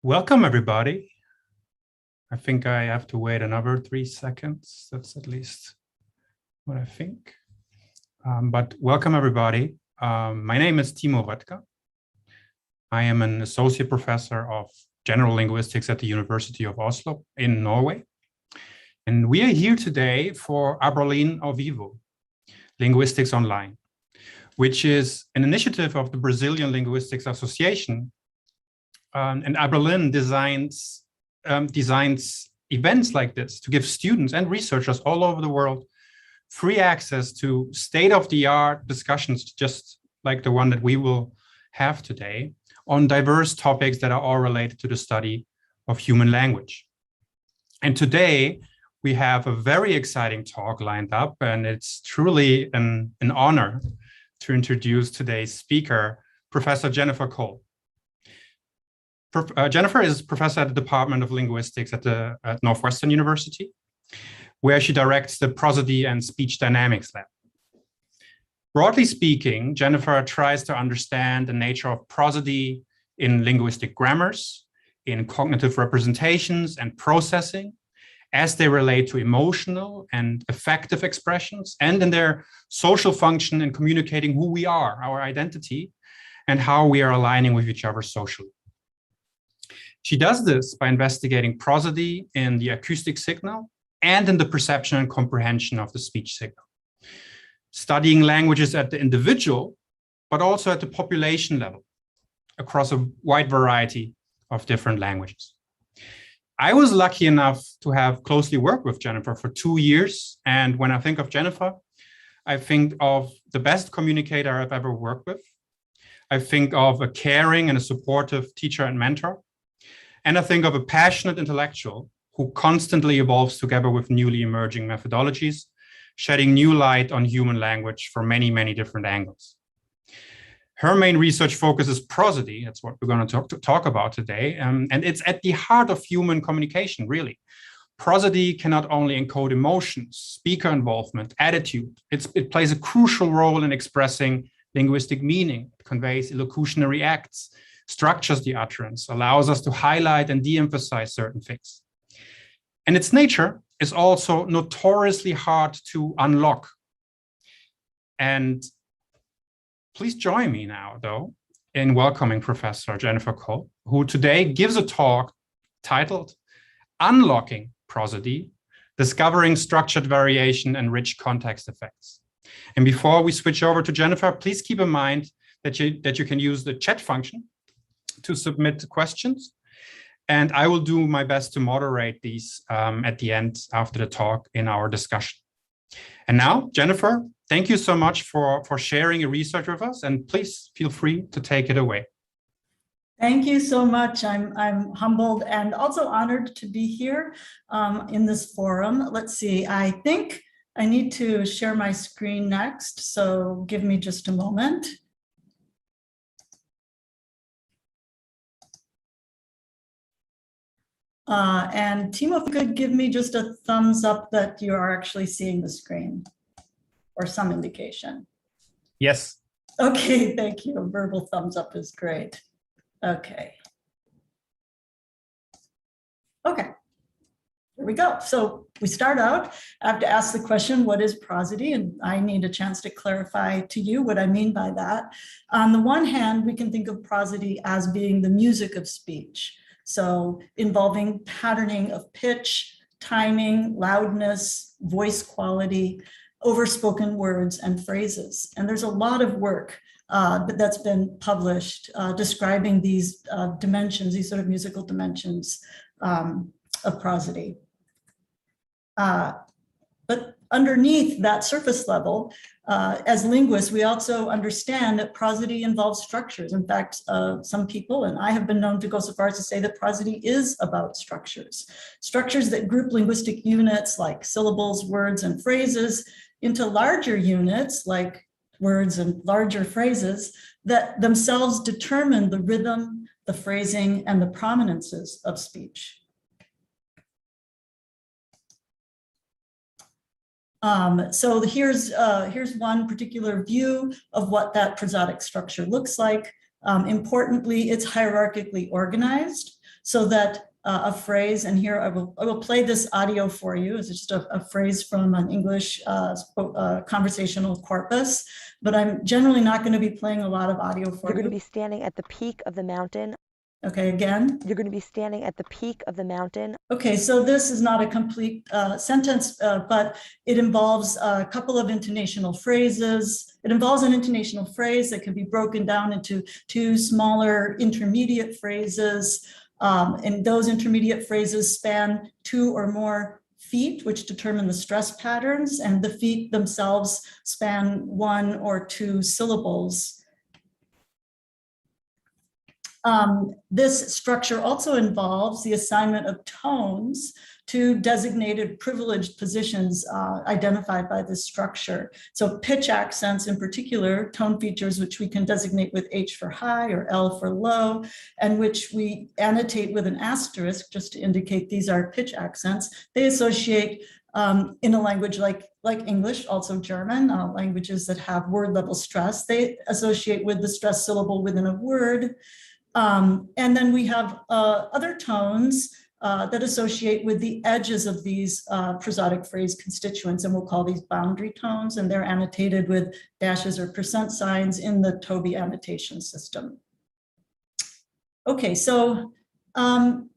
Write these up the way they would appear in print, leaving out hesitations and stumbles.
Welcome, everybody. I think I have to wait another 3 seconds. That's at least what I think. But welcome, everybody. My name is Timo Röttger. I am an associate professor of general linguistics at the University of Oslo in Norway. And we are here today for Aberlin ao Vivo, Linguistics Online, which is an initiative of the Brazilian Linguistics Association. And Aberlin designs events like this to give students and researchers all over the world free access to state-of-the-art discussions, just like the one that we will have today, on diverse topics that are all related to the study of human language. And today, we have a very exciting talk lined up, and it's truly an honor to introduce today's speaker, Professor Jennifer Cole. Jennifer is professor at the Department of Linguistics at Northwestern University, where she directs the Prosody and Speech Dynamics Lab. Broadly speaking, Jennifer tries to understand the nature of prosody in linguistic grammars, in cognitive representations and processing, as they relate to emotional and affective expressions, and in their social function in communicating who we are, our identity, and how we are aligning with each other socially. She does this by investigating prosody in the acoustic signal and in the perception and comprehension of the speech signal, studying languages at the individual, but also at the population level across a wide variety of different languages. I was lucky enough to have closely worked with Jennifer for 2 years. And when I think of Jennifer, I think of the best communicator I've ever worked with. I think of a caring and a supportive teacher and mentor. And I think of a passionate intellectual who constantly evolves together with newly emerging methodologies, shedding new light on human language from many, many different angles. Her main research focus is prosody. That's what we're going to talk about today. And it's at the heart of human communication, really. Prosody can not only encode emotions, speaker involvement, attitude. It plays a crucial role in expressing linguistic meaning. It conveys illocutionary acts, structures the utterance, allows us to highlight and de-emphasize certain things. And its nature is also notoriously hard to unlock. And please join me now, though, in welcoming Professor Jennifer Cole, who today gives a talk titled Unlocking Prosody, Discovering Structured Variation and Rich Context Effects. And before we switch over to Jennifer, please keep in mind that you can use the chat function to submit questions. And I will do my best to moderate these at the end after the talk in our discussion. And now, Jennifer, thank you so much for sharing your research with us, and please feel free to take it away. Thank you so much. I'm humbled and also honored to be here in this forum. Let's see, I think I need to share my screen next, so give me just a moment. And Timo, if you could give me just a thumbs up that you are actually seeing the screen or some indication. Yes. Okay, thank you. A verbal thumbs up is great. Okay. Okay, here we go. So we start out, I have to ask the question, what is prosody? And I need a chance to clarify to you what I mean by that. On the one hand, we can think of prosody as being the music of speech. So involving patterning of pitch, timing, loudness, voice quality, overspoken words and phrases. And there's a lot of work that's been published describing these dimensions, these sort of musical dimensions of prosody. But underneath that surface level, as linguists, we also understand that prosody involves structures. In fact, some people, and I have been known to go so far as to say that prosody is about structures. Structures that group linguistic units like syllables, words, and phrases into larger units like words and larger phrases that themselves determine the rhythm, the phrasing, and the prominences of speech. So here's one particular view of what that prosodic structure looks like. Importantly, it's hierarchically organized so that a phrase, and here I will play this audio for you. It's just a phrase from an English conversational corpus, but I'm generally not going to be playing a lot of audio for you. You're going to be standing at the peak of the mountain. Okay, again. You're going to be standing at the peak of the mountain. Okay, so this is not a complete sentence, but it involves a couple of intonational phrases. It involves an intonational phrase that can be broken down into two smaller intermediate phrases. And those intermediate phrases span 2 or more feet, which determine the stress patterns, and the feet themselves span 1 or 2 syllables. This structure also involves the assignment of tones to designated privileged positions identified by this structure. So pitch accents in particular, tone features which we can designate with H for high or L for low, and which we annotate with an asterisk just to indicate these are pitch accents. They associate in a language like English, also German, languages that have word level stress, they associate with the stress syllable within a word. And then we have other tones that associate with the edges of these prosodic phrase constituents, and we'll call these boundary tones, and they're annotated with dashes or percent signs in the Toby annotation system. Okay, so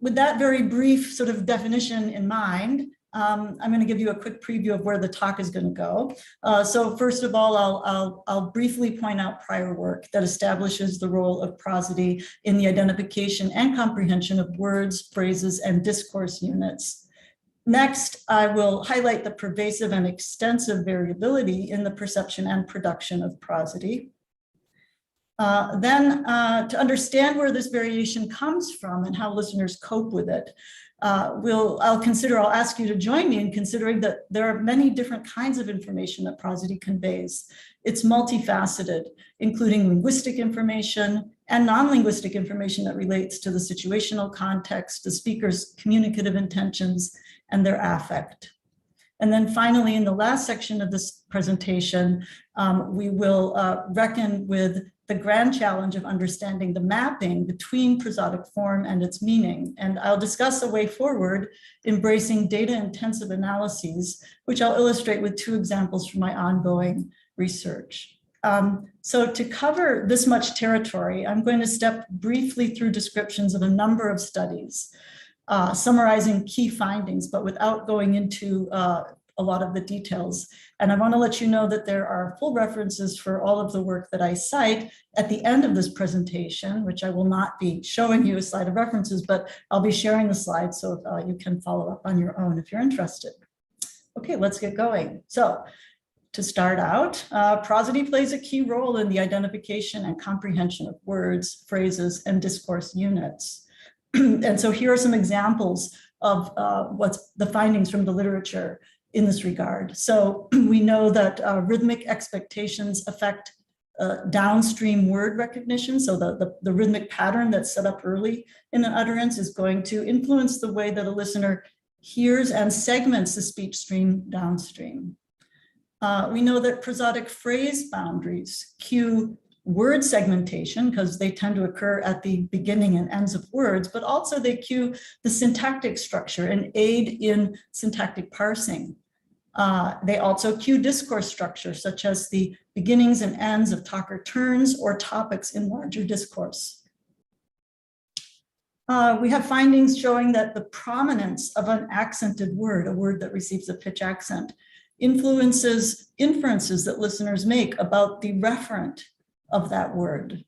with that very brief sort of definition in mind, I'm going to give you a quick preview of where the talk is going to go. So first of all, I'll briefly point out prior work that establishes the role of prosody in the identification and comprehension of words, phrases, and discourse units. Next, I will highlight the pervasive and extensive variability in the perception and production of prosody. Then, to understand where this variation comes from and how listeners cope with it, I'll ask you to join me in considering that there are many different kinds of information that prosody conveys. It's multifaceted, including linguistic information and non-linguistic information that relates to the situational context, the speaker's communicative intentions, and their affect. And then finally, in the last section of this presentation, we will reckon with the grand challenge of understanding the mapping between prosodic form and its meaning. And I'll discuss a way forward embracing data-intensive analyses, which I'll illustrate with 2 examples from my ongoing research. So to cover this much territory, I'm going to step briefly through descriptions of a number of studies, summarizing key findings, but without going into a lot of the details. And I want to let you know that there are full references for all of the work that I cite at the end of this presentation, which I will not be showing you a slide of references, but I'll be sharing the slides so you can follow up on your own if you're interested. Okay, let's get going. So to start out, prosody plays a key role in the identification and comprehension of words, phrases, and discourse units. And so here are some examples of what's the findings from the literature in this regard. So we know that rhythmic expectations affect downstream word recognition. So the rhythmic pattern that's set up early in an utterance is going to influence the way that a listener hears and segments the speech stream downstream. We know that prosodic phrase boundaries cue word segmentation because they tend to occur at the beginning and ends of words, but also they cue the syntactic structure and aid in syntactic parsing. They also cue discourse structure, such as the beginnings and ends of talker turns or topics in larger discourse. We have findings showing that the prominence of an accented word, a word that receives a pitch accent, influences inferences that listeners make about the referent of that word.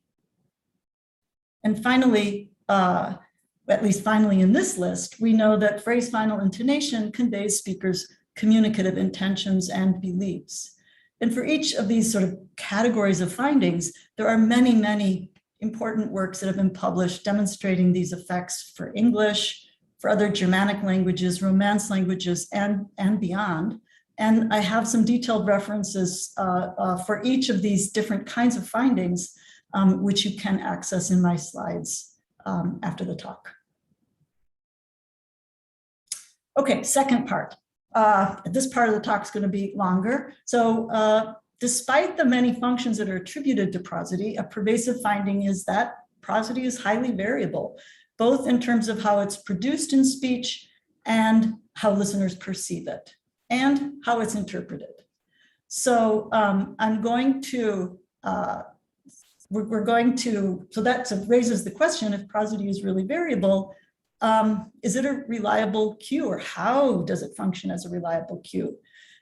And finally, at least finally in this list, we know that phrase final intonation conveys speakers' communicative intentions and beliefs. And for each of these sort of categories of findings, there are many, many important works that have been published demonstrating these effects for English, for other Germanic languages, Romance languages, and beyond. And I have some detailed references for each of these different kinds of findings, which you can access in my slides after the talk. Okay, second part. This part of the talk is going to be longer. So despite the many functions that are attributed to prosody, a pervasive finding is that prosody is highly variable, both in terms of how it's produced in speech and how listeners perceive it and how it's interpreted. So I'm going to, so that raises the question, if prosody is really variable, is it a reliable cue, or how does it function as a reliable cue?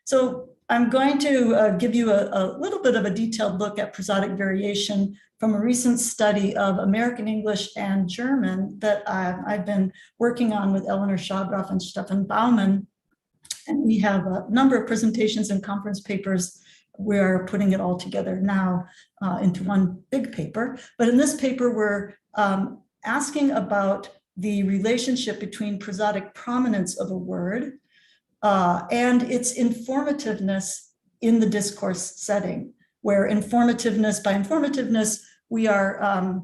So I'm going to give you a little bit of a detailed look at prosodic variation from a recent study of American English and German that I've been working on with Eleanor Schabroff and Stefan Baumann. And we have a number of presentations and conference papers. We're putting it all together now into one big paper. But in this paper, we're asking about the relationship between prosodic prominence of a word and its informativeness in the discourse setting, where by informativeness, we are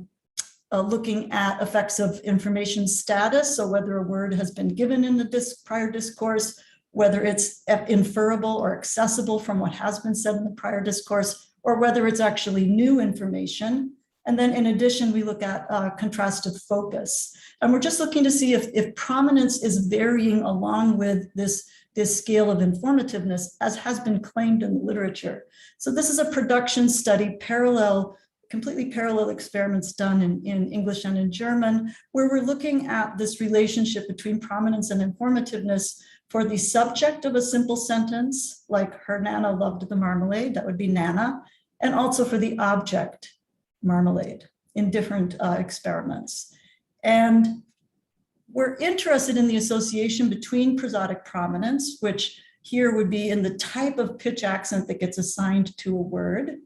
looking at effects of information status, so whether a word has been given in the prior discourse, whether it's inferable or accessible from what has been said in the prior discourse, or whether it's actually new information. And then in addition, we look at contrastive focus. And we're just looking to see if prominence is varying along with this scale of informativeness, as has been claimed in the literature. So this is a production study, completely parallel experiments done in English and in German, where we're looking at this relationship between prominence and informativeness for the subject of a simple sentence, like her Nana loved the marmalade, that would be Nana, and also for the object, marmalade, in different experiments. And we're interested in the association between prosodic prominence, which here would be in the type of pitch accent that gets assigned to a word,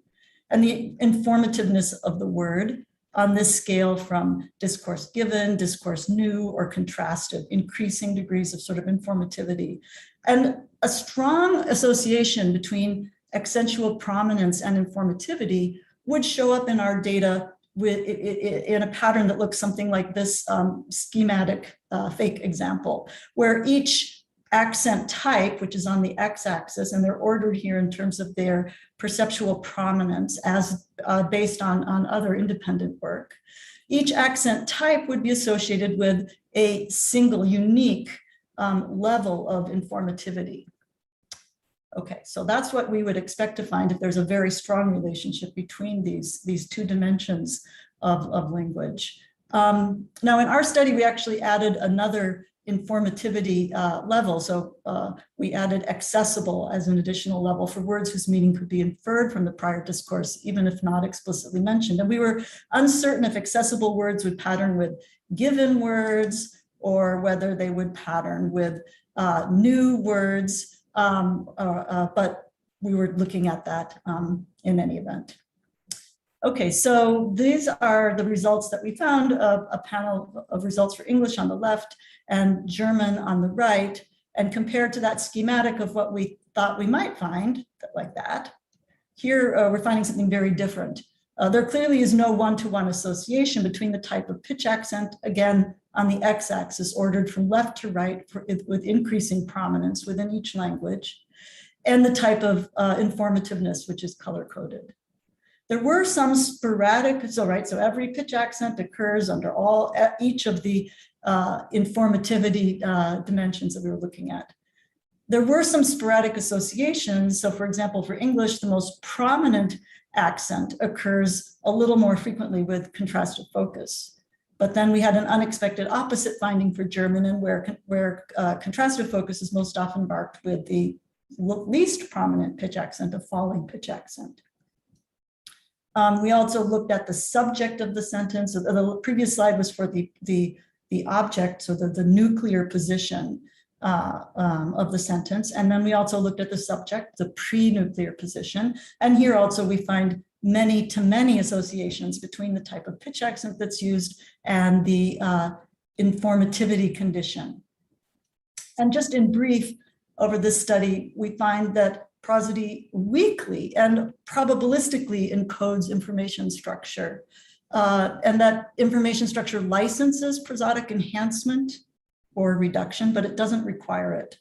and the informativeness of the word on this scale from discourse given, discourse new, or contrastive, increasing degrees of sort of informativity. And a strong association between accentual prominence and informativity would show up in our data in a pattern that looks something like this schematic fake example, where each accent type, which is on the x-axis, and they're ordered here in terms of their perceptual prominence as based on other independent work. Each accent type would be associated with a single unique level of informativity. Okay, so that's what we would expect to find if there's a very strong relationship between these two dimensions of language. Now in our study, we actually added another informativity level. So we added accessible as an additional level for words whose meaning could be inferred from the prior discourse, even if not explicitly mentioned. And we were uncertain if accessible words would pattern with given words or whether they would pattern with new words. But we were looking at that in any event. Okay, so these are the results that we found of a panel of results for English on the left and German on the right, and compared to that schematic of what we thought we might find like that. Here we're finding something very different. There clearly is no one-to-one association between the type of pitch accent, again, on the x-axis, ordered from left to right with increasing prominence within each language, and the type of informativeness, which is color-coded. There were some sporadic, so every pitch accent occurs under each of the informativity dimensions that we were looking at. There were some sporadic associations. So for example, for English, the most prominent accent occurs a little more frequently with contrastive focus. But then we had an unexpected opposite finding for German, and where contrastive focus is most often marked with the least prominent pitch accent, a falling pitch accent. We also looked at the subject of the sentence. So the previous slide was for the object, so the nuclear position of the sentence. And then we also looked at the subject, the pre-nuclear position. And here also we find many-to-many associations between the type of pitch accent that's used and the informativity condition. And just in brief, over this study, we find that prosody weakly and probabilistically encodes information structure, and that information structure licenses prosodic enhancement or reduction, but it doesn't require it.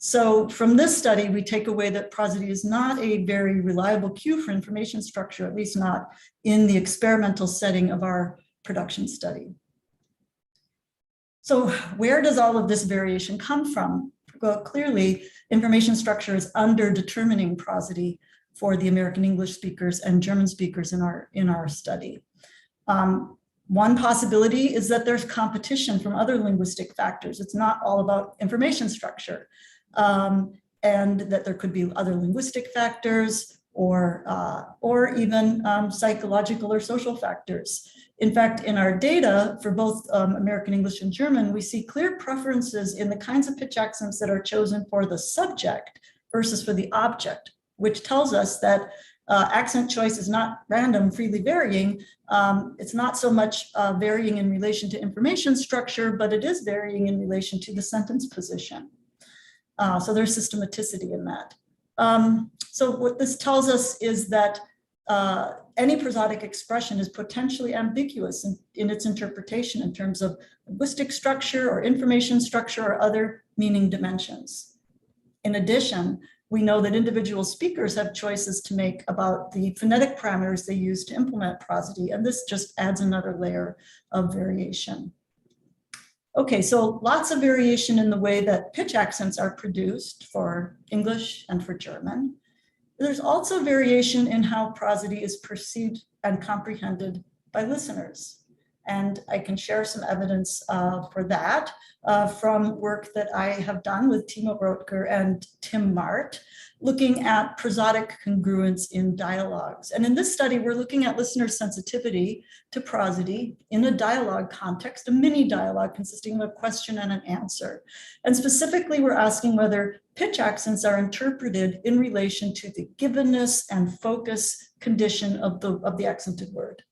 So from this study, we take away that prosody is not a very reliable cue for information structure, at least not in the experimental setting of our production study. So where does all of this variation come from? Well, clearly, information structure is under determining prosody for the American English speakers and German speakers in our study. One possibility is that there's competition from other linguistic factors. It's not all about information structure, and that there could be other linguistic factors or even psychological or social factors. In fact, in our data for both American English and German, we see clear preferences in the kinds of pitch accents that are chosen for the subject versus for the object, which tells us that accent choice is not random, freely varying. It's not so much varying in relation to information structure, but it is varying in relation to the sentence position. So there's systematicity in that. So what this tells us is that any prosodic expression is potentially ambiguous in its interpretation in terms of linguistic structure or information structure or other meaning dimensions. In addition, we know that individual speakers have choices to make about the phonetic parameters they use to implement prosody, and this just adds another layer of variation. Okay, so lots of variation in the way that pitch accents are produced for English and for German. There's also variation in how prosody is perceived and comprehended by listeners. And I can share some evidence for that from work that I have done with Timo Rotker and Tim Mart, looking at prosodic congruence in dialogues. And in this study, we're looking at listener sensitivity to prosody in a dialogue context, a mini dialogue consisting of a question and an answer. And specifically, we're asking whether pitch accents are interpreted in relation to the givenness and focus condition of the accented word.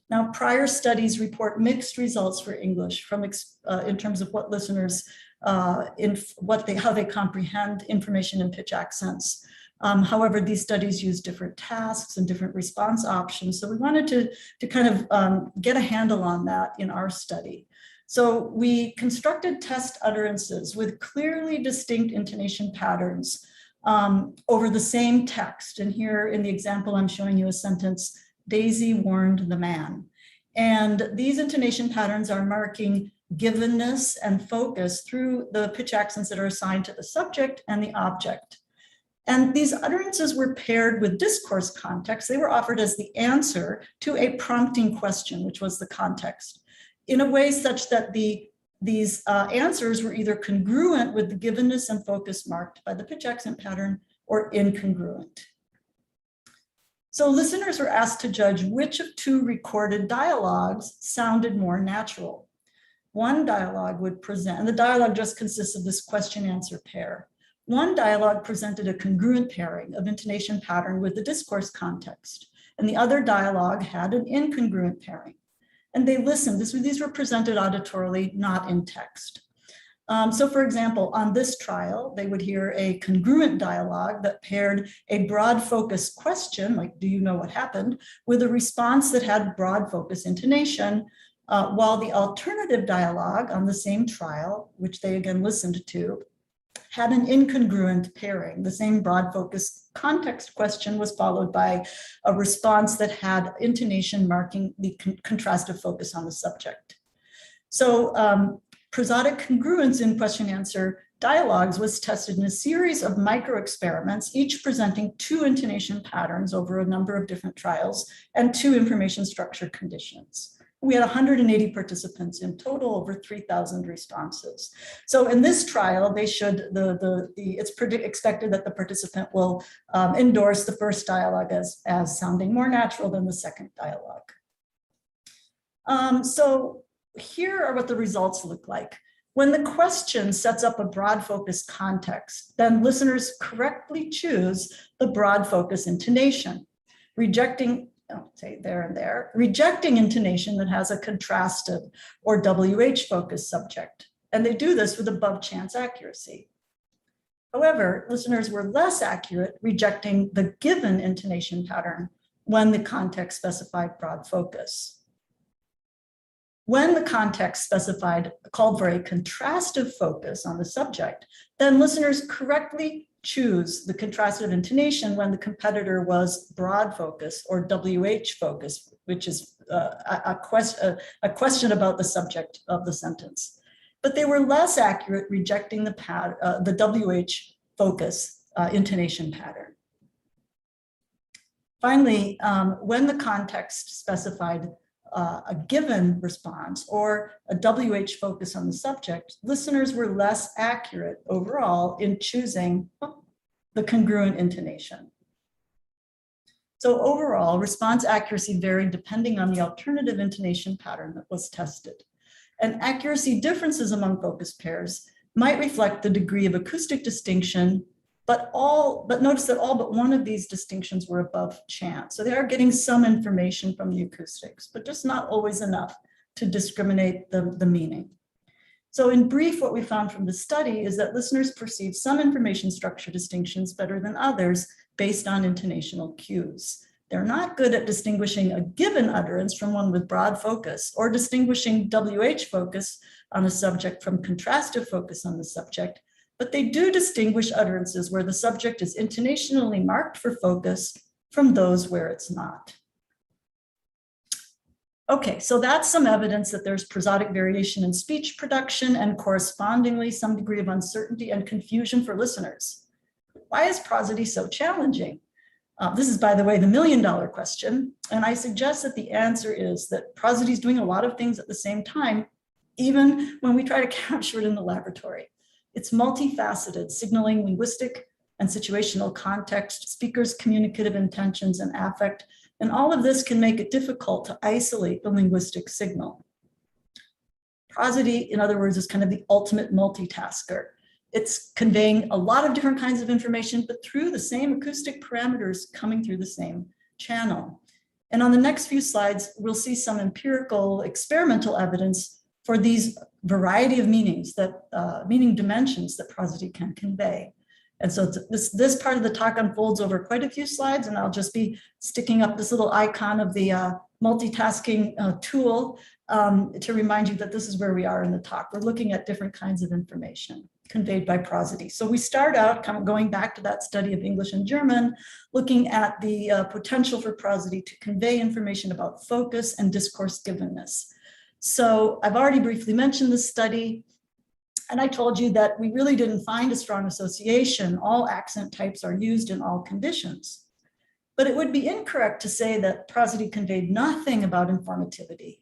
Now, prior studies report mixed results for English in terms of what listeners, how they comprehend information in pitch accents. However, these studies use different tasks and different response options. So we wanted to kind of get a handle on that in our study. So we constructed test utterances with clearly distinct intonation patterns over the same text. And here in the example, I'm showing you a sentence, Daisy warned the man. And these intonation patterns are marking givenness and focus through the pitch accents that are assigned to the subject and the object. And these utterances were paired with discourse context. They were offered as the answer to a prompting question, which was the context, in a way such that these answers were either congruent with the givenness and focus marked by the pitch accent pattern or incongruent. So listeners were asked to judge which of two recorded dialogues sounded more natural. One dialogue would present, and the dialogue just consists of this question-answer pair. One dialogue presented a congruent pairing of intonation pattern with the discourse context, and the other dialogue had an incongruent pairing. And they listened. These were presented auditorily, not in text. So for example, on this trial, they would hear a congruent dialogue that paired a broad focus question, like, do you know what happened, with a response that had broad focus intonation, while the alternative dialogue on the same trial, which they again listened to, had an incongruent pairing. The same broad focus context question was followed by a response that had intonation marking the contrastive focus on the subject. So prosodic congruence in question-answer dialogues was tested in a series of micro experiments, each presenting two intonation patterns over a number of different trials and two information structure conditions. We had 180 participants in total, over 3,000 responses. So in this trial, they should, it's expected that the participant will endorse the first dialogue as sounding more natural than the second dialogue. So here are what the results look like. When the question sets up a broad focus context, then listeners correctly choose the broad focus intonation, rejecting intonation that has a contrastive or WH focused subject. And they do this with above chance accuracy. However, listeners were less accurate, rejecting the given intonation pattern when the context specified broad focus. When the context specified called for a contrastive focus on the subject, then listeners correctly choose the contrastive intonation when the competitor was broad focus or WH focus, which is a question about the subject of the sentence. But they were less accurate, rejecting the WH focus intonation pattern. Finally, when the context specified a given response or a WH focus on the subject, listeners were less accurate overall in choosing the congruent intonation. So overall, response accuracy varied depending on the alternative intonation pattern that was tested. And accuracy differences among focus pairs might reflect the degree of acoustic distinction, but notice that all but one of these distinctions were above chance. So they are getting some information from the acoustics, but just not always enough to discriminate the meaning. So in brief, what we found from the study is that listeners perceive some information structure distinctions better than others based on intonational cues. They're not good at distinguishing a given utterance from one with broad focus or distinguishing WH focus on a subject from contrastive focus on the subject, but they do distinguish utterances where the subject is intonationally marked for focus from those where it's not. Okay, so that's some evidence that there's prosodic variation in speech production and correspondingly some degree of uncertainty and confusion for listeners. Why is prosody so challenging? This is, by the way, the million-dollar question, and I suggest that the answer is that prosody is doing a lot of things at the same time, even when we try to capture it in the laboratory. It's multifaceted, signaling linguistic and situational context, speakers' communicative intentions and affect, and all of this can make it difficult to isolate the linguistic signal. Prosody, in other words, is kind of the ultimate multitasker. It's conveying a lot of different kinds of information, but through the same acoustic parameters coming through the same channel. And on the next few slides, we'll see some empirical experimental evidence for these variety of meanings that meaning dimensions that prosody can convey. And so this part of the talk unfolds over quite a few slides, and I'll just be sticking up this little icon of the multitasking tool to remind you that this is where we are in the talk. We're looking at different kinds of information conveyed by prosody. So we start out kind of going back to that study of English and German, looking at the potential for prosody to convey information about focus and discourse givenness. So I've already briefly mentioned this study, and I told you that we really didn't find a strong association. All accent types are used in all conditions. But it would be incorrect to say that prosody conveyed nothing about informativity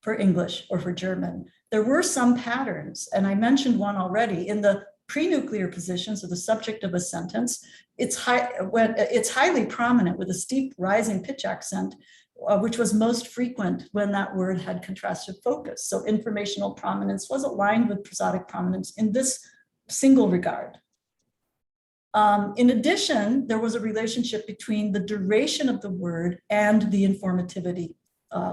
for English or for German. There were some patterns, and I mentioned one already. In the pre-nuclear positions of the subject of a sentence, it's highly prominent with a steep rising pitch accent, which was most frequent when that word had contrastive focus. So informational prominence was aligned with prosodic prominence in this single regard. In addition, there was a relationship between the duration of the word and the informativity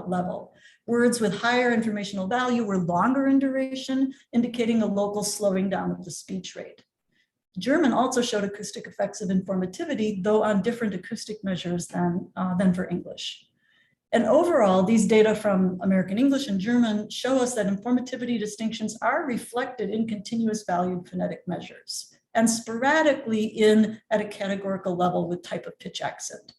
level. Words with higher informational value were longer in duration, indicating a local slowing down of the speech rate. German also showed acoustic effects of informativity, though on different acoustic measures than for English. And overall, these data from American English and German show us that informativity distinctions are reflected in continuous valued phonetic measures and sporadically at a categorical level with type of pitch accent.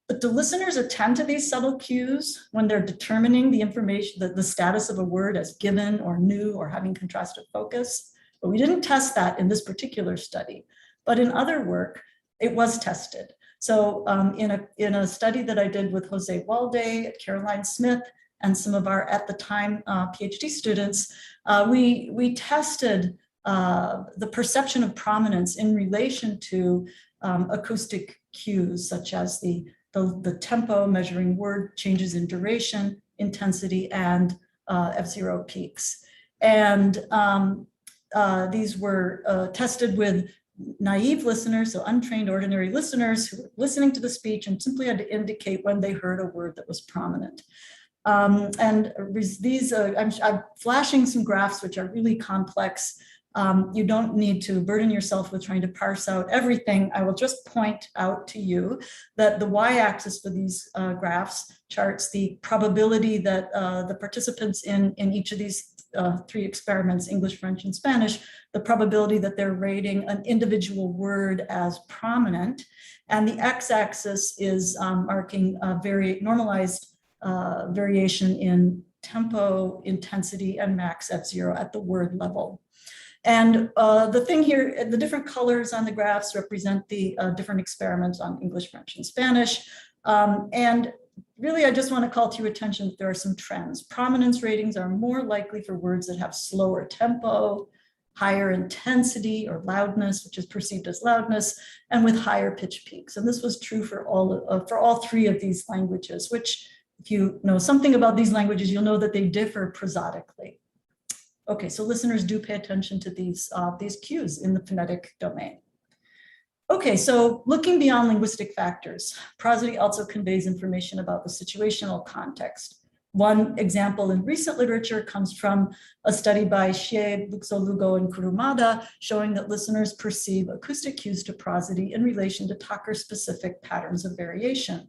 But do listeners attend to these subtle cues when they're determining the information, the status of a word as given or new or having contrastive focus? But we didn't test that in this particular study, but in other work, it was tested. So in a study that I did with Jose Walde, Caroline Smith, and some of our, at the time, PhD students, we tested the perception of prominence in relation to acoustic cues, such as the tempo, measuring word changes in duration, intensity, and F0 peaks. And these were tested with naive listeners, so untrained ordinary listeners who were listening to the speech and simply had to indicate when they heard a word that was prominent. I'm flashing some graphs which are really complex You don't need to burden yourself with trying to parse out everything. I will just point out to you that the y-axis for these graphs charts the probability that the participants in each of these 3 experiments, English, French, and Spanish, the probability that they're rating an individual word as prominent. And the x-axis is marking a very normalized variation in tempo, intensity, and max f0 at the word level. And the thing here, the different colors on the graphs represent the different experiments on English, French, and Spanish. And really, I just want to call to your attention that there are some trends. Prominence ratings are more likely for words that have slower tempo, higher intensity or loudness, which is perceived as loudness, and with higher pitch peaks. And this was true for all 3 of these languages, which if you know something about these languages, you'll know that they differ prosodically. Okay, so listeners do pay attention to these cues in the phonetic domain. Okay, so looking beyond linguistic factors, prosody also conveys information about the situational context. One example in recent literature comes from a study by Xie, Luxolugo, and Kurumada, showing that listeners perceive acoustic cues to prosody in relation to talker-specific patterns of variation.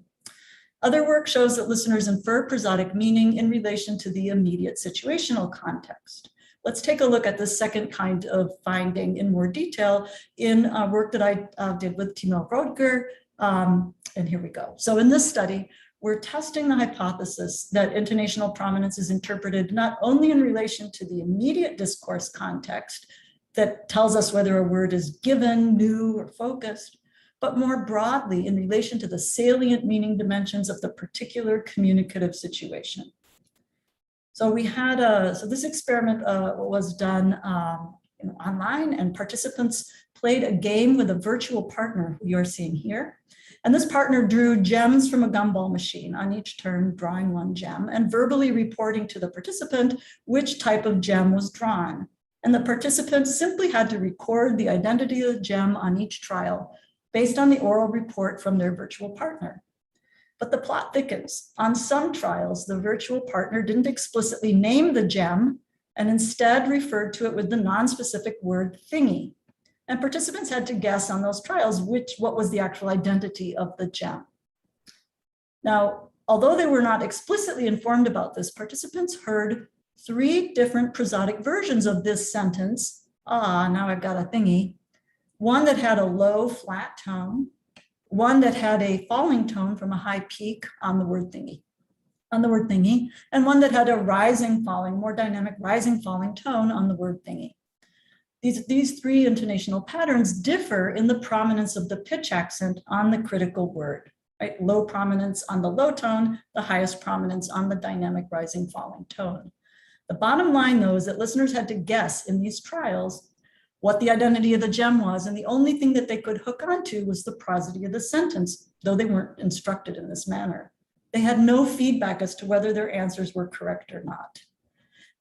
Other work shows that listeners infer prosodic meaning in relation to the immediate situational context. Let's take a look at the second kind of finding in more detail in work that I did with Timo Rodger, and here we go. So in this study, we're testing the hypothesis that intonational prominence is interpreted not only in relation to the immediate discourse context that tells us whether a word is given, new, or focused, but more broadly in relation to the salient meaning dimensions of the particular communicative situation. So we had so this experiment was done online, and participants played a game with a virtual partner who you're seeing here. And this partner drew gems from a gumball machine on each turn, drawing 1 gem and verbally reporting to the participant which type of gem was drawn. And the participants simply had to record the identity of the gem on each trial based on the oral report from their virtual partner. But the plot thickens. On some trials, the virtual partner didn't explicitly name the gem and instead referred to it with the non-specific word thingy. And participants had to guess on those trials what was the actual identity of the gem. Now, although they were not explicitly informed about this, participants heard 3 different prosodic versions of this sentence. Now I've got a thingy. One that had a low, flat tone, one that had a falling tone from a high peak on the word thingy, and one that had a rising, falling, more dynamic rising, falling tone on the word thingy. These 3 intonational patterns differ in the prominence of the pitch accent on the critical word, right? Low prominence on the low tone, the highest prominence on the dynamic rising, falling tone. The bottom line, though, is that listeners had to guess in these trials what the identity of the gem was, and the only thing that they could hook onto was the prosody of the sentence, though they weren't instructed in this manner. They had no feedback as to whether their answers were correct or not.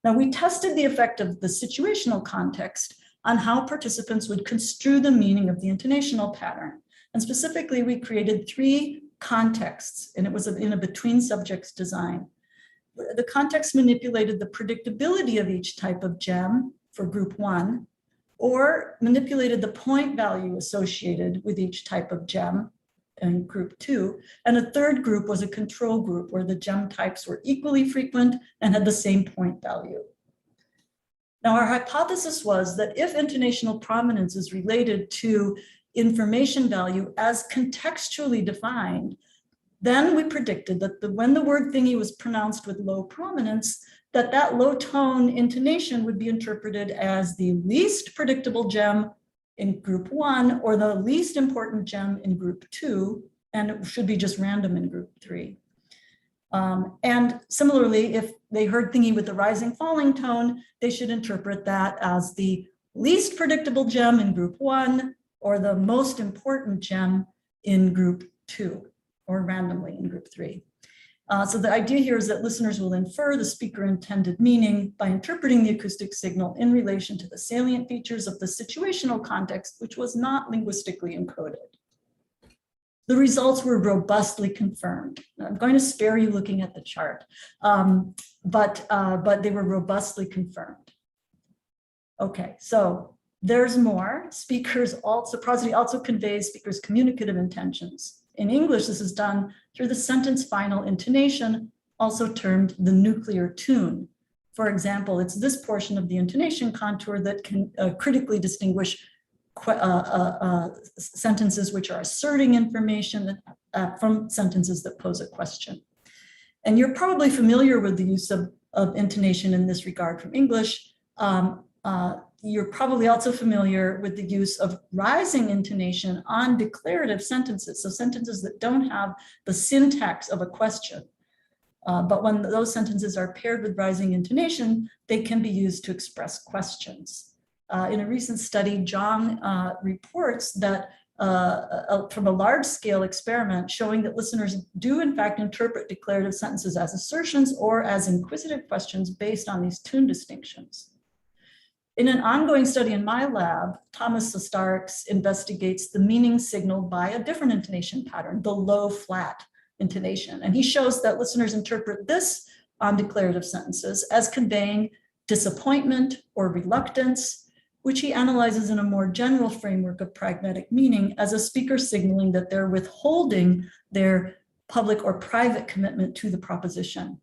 Now, we tested the effect of the situational context on how participants would construe the meaning of the intonational pattern. And specifically, we created 3 contexts, and it was in a between subjects design. The context manipulated the predictability of each type of gem for group 1, or manipulated the point value associated with each type of gem in group 2. And a third group was a control group where the gem types were equally frequent and had the same point value. Now, our hypothesis was that if intonational prominence is related to information value as contextually defined, then we predicted that when the word thingy was pronounced with low prominence, that low tone intonation would be interpreted as the least predictable gem in group 1 or the least important gem in group 2, and it should be just random in group 3. And similarly, if they heard thingy with the rising falling tone, they should interpret that as the least predictable gem in group 1 or the most important gem in group 2 or randomly in group 3. So the idea here is that listeners will infer the speaker intended meaning by interpreting the acoustic signal in relation to the salient features of the situational context, which was not linguistically encoded. The results were robustly confirmed. I'm going to spare you looking at the chart, but they were robustly confirmed. Okay, so there's more. Prosody also conveys speakers' communicative intentions. In English, this is done through the sentence final intonation, also termed the nuclear tune. For example, it's this portion of the intonation contour that can critically distinguish sentences which are asserting information from sentences that pose a question. And you're probably familiar with the use of intonation in this regard from English. You're probably also familiar with the use of rising intonation on declarative sentences, so sentences that don't have the syntax of a question. But when those sentences are paired with rising intonation, they can be used to express questions. In a recent study, Zhang reports that from a large-scale experiment showing that listeners do in fact interpret declarative sentences as assertions or as inquisitive questions based on these tune distinctions. In an ongoing study in my lab, Thomas Sostarix investigates the meaning signaled by a different intonation pattern, the low flat intonation. And he shows that listeners interpret this on declarative sentences as conveying disappointment or reluctance, which he analyzes in a more general framework of pragmatic meaning as a speaker signaling that they're withholding their public or private commitment to the proposition.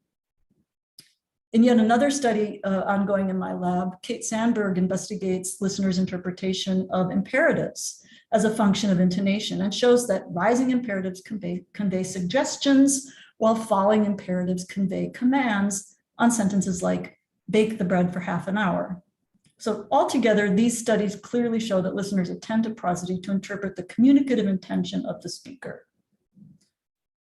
In yet another study ongoing in my lab, Kate Sandberg investigates listeners' interpretation of imperatives as a function of intonation and shows that rising imperatives convey suggestions while falling imperatives convey commands on sentences like bake the bread for half an hour. So altogether, these studies clearly show that listeners attend to prosody to interpret the communicative intention of the speaker.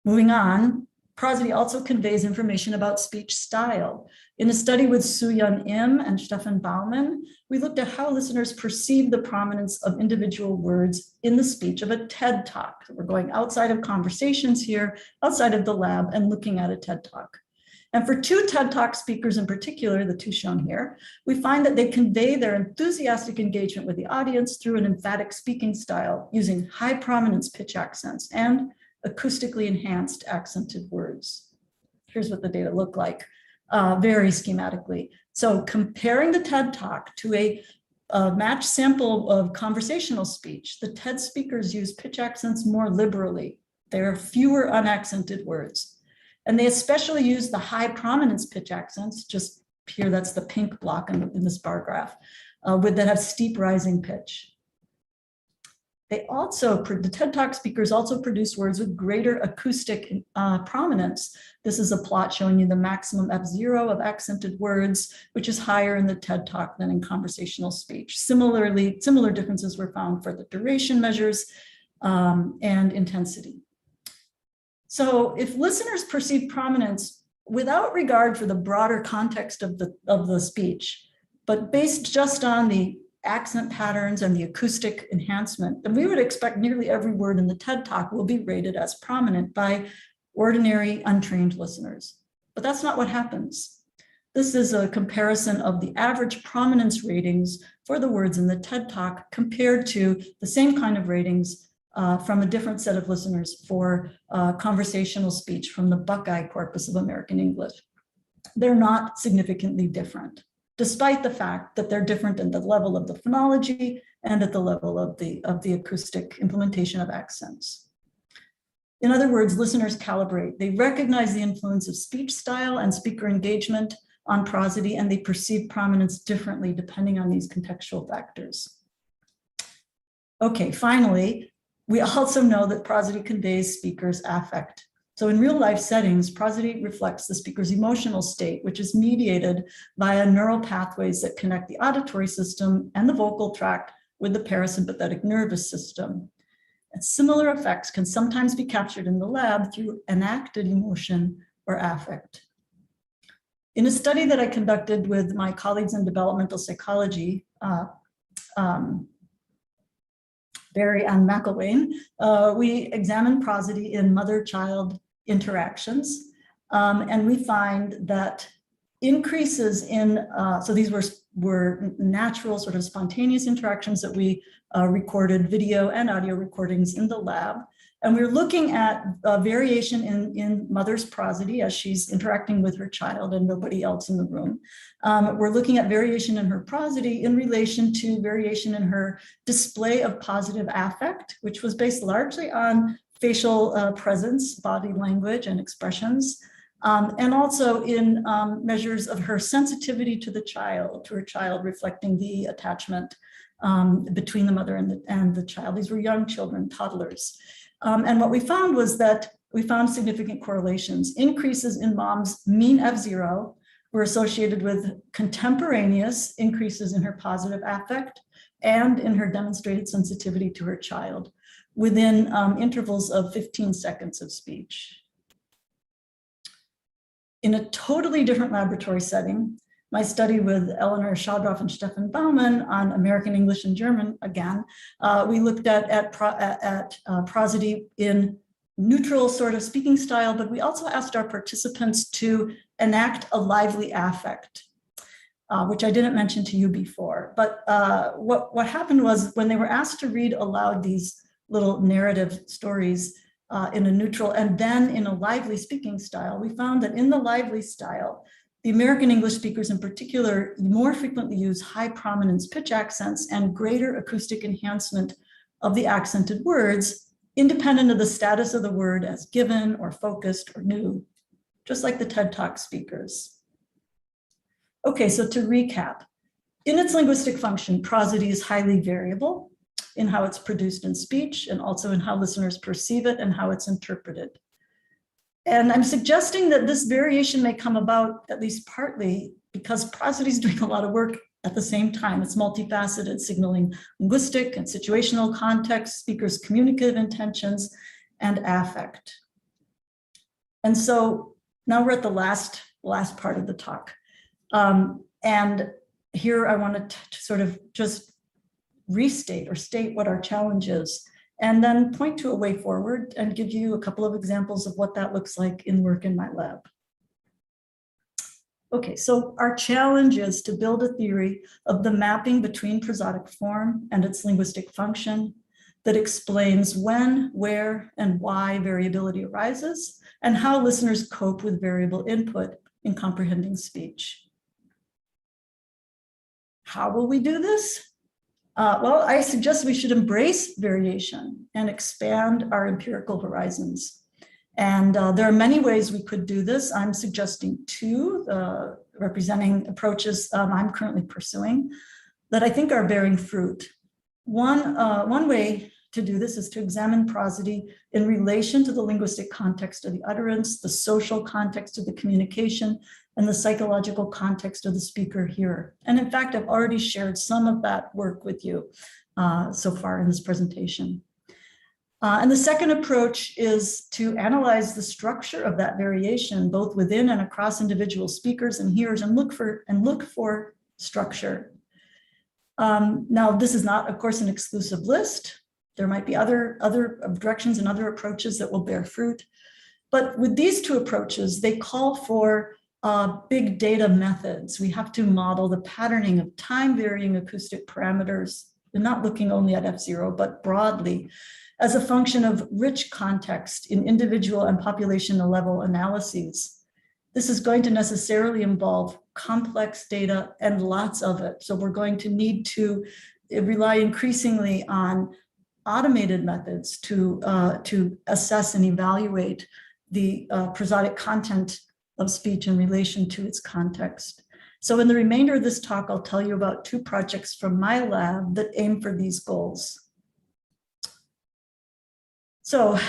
Moving on, prosody also conveys information about speech style. In a study with Soo-Yun Im and Stefan Baumann, we looked at how listeners perceive the prominence of individual words in the speech of a TED Talk. We're going outside of conversations here, outside of the lab, and looking at a TED Talk. And for two TED Talk speakers in particular, the two shown here, we find that they convey their enthusiastic engagement with the audience through an emphatic speaking style using high prominence pitch accents and acoustically enhanced accented words. Here's what the data look like, very schematically. So comparing the TED Talk to a matched sample of conversational speech, the TED speakers use pitch accents more liberally. There are fewer unaccented words. And they especially use the high prominence pitch accents, just here, that's the pink block in this bar graph, that have steep rising pitch. The TED Talk speakers also produce words with greater acoustic prominence. This is a plot showing you the maximum F0 of accented words, which is higher in the TED Talk than in conversational speech. Similar differences were found for the duration measures and intensity. So if listeners perceive prominence without regard for the broader context of the speech, but based just on the accent patterns and the acoustic enhancement, then we would expect nearly every word in the TED Talk will be rated as prominent by ordinary untrained listeners. But that's not what happens. This is a comparison of the average prominence ratings for the words in the TED Talk compared to the same kind of ratings from a different set of listeners for conversational speech from the Buckeye corpus of American English. They're not significantly different, despite the fact that they're different in the level of the phonology and at the level of the acoustic implementation of accents. In other words, listeners calibrate. They recognize the influence of speech style and speaker engagement on prosody, and they perceive prominence differently depending on these contextual factors. Okay, finally, we also know that prosody conveys speakers' affect. So in real life settings, prosody reflects the speaker's emotional state, which is mediated via neural pathways that connect the auditory system and the vocal tract with the parasympathetic nervous system. And similar effects can sometimes be captured in the lab through enacted emotion or affect. In a study that I conducted with my colleagues in developmental psychology, Barry and McElwain, we examined prosody in mother-child interactions, and we find that increases in, so these were natural sort of spontaneous interactions that we recorded video and audio recordings in the lab. And we're looking at variation in mother's prosody as she's interacting with her child and nobody else in the room. We're looking at variation in her prosody in relation to variation in her display of positive affect, which was based largely on facial presence, body language, and expressions. And also in measures of her sensitivity to her child, reflecting the attachment between the mother and the child. These were young children, toddlers. And what we found was that we found significant correlations. Increases in mom's mean F0 were associated with contemporaneous increases in her positive affect and in her demonstrated sensitivity to her child within intervals of 15 seconds of speech. In a totally different laboratory setting, my study with Eleanor Schadroff and Stefan Baumann on American English and German, again, we looked at prosody in neutral sort of speaking style, but we also asked our participants to enact a lively affect, which I didn't mention to you before. But what happened was when they were asked to read aloud these little narrative stories in a neutral and then in a lively speaking style, we found that in the lively style, the American English speakers in particular more frequently use high prominence pitch accents and greater acoustic enhancement of the accented words, independent of the status of the word as given or focused or new, just like the TED Talk speakers. Okay, so to recap, in its linguistic function, prosody is highly variable in how it's produced in speech and also in how listeners perceive it and how it's interpreted. And I'm suggesting that this variation may come about, at least partly, because prosody is doing a lot of work at the same time. It's multifaceted, signaling linguistic and situational context, speakers' communicative intentions, and affect. And so now we're at the last part of the talk. And here I wanted to sort of just restate or state what our challenge is, and then point to a way forward and give you a couple of examples of what that looks like in work in my lab. Okay, so our challenge is to build a theory of the mapping between prosodic form and its linguistic function that explains when, where, and why variability arises, and how listeners cope with variable input in comprehending speech. How will we do this? Well, I suggest we should embrace variation and expand our empirical horizons. And there are many ways we could do this. I'm suggesting two, representing approaches I'm currently pursuing that I think are bearing fruit. One way to do this is to examine prosody in relation to the linguistic context of the utterance, the social context of the communication, and the psychological context of the speaker-hearer. And in fact, I've already shared some of that work with you so far in this presentation. And the second approach is to analyze the structure of that variation, both within and across individual speakers and hearers, and look for structure. Now, this is not, of course, an exclusive list. There might be other directions and other approaches that will bear fruit. But with these two approaches, they call for big data methods. We have to model the patterning of time-varying acoustic parameters. We're not looking only at F0, but broadly, as a function of rich context in individual and population level analyses. This is going to necessarily involve complex data and lots of it. So we're going to need to rely increasingly on automated methods to assess and evaluate the prosodic content of speech in relation to its context. So in the remainder of this talk, I'll tell you about two projects from my lab that aim for these goals. So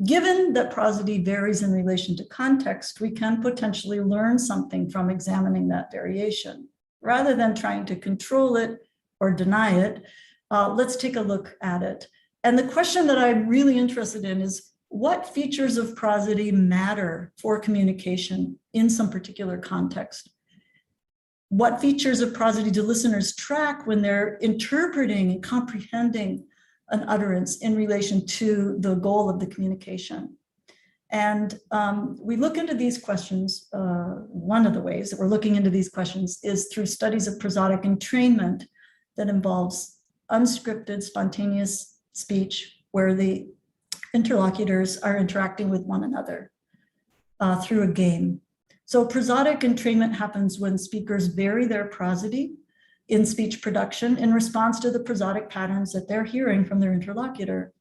given that prosody varies in relation to context, we can potentially learn something from examining that variation. Rather than trying to control it or deny it, let's take a look at it. And the question that I'm really interested in is, what features of prosody matter for communication in some particular context? What features of prosody do listeners track when they're interpreting and comprehending an utterance in relation to the goal of the communication? And we look into these questions. One of the ways that we're looking into these questions is through studies of prosodic entrainment that involves unscripted, spontaneous speech where the interlocutors are interacting with one another through a game. So prosodic entrainment happens when speakers vary their prosody in speech production in response to the prosodic patterns that they're hearing from their interlocutor.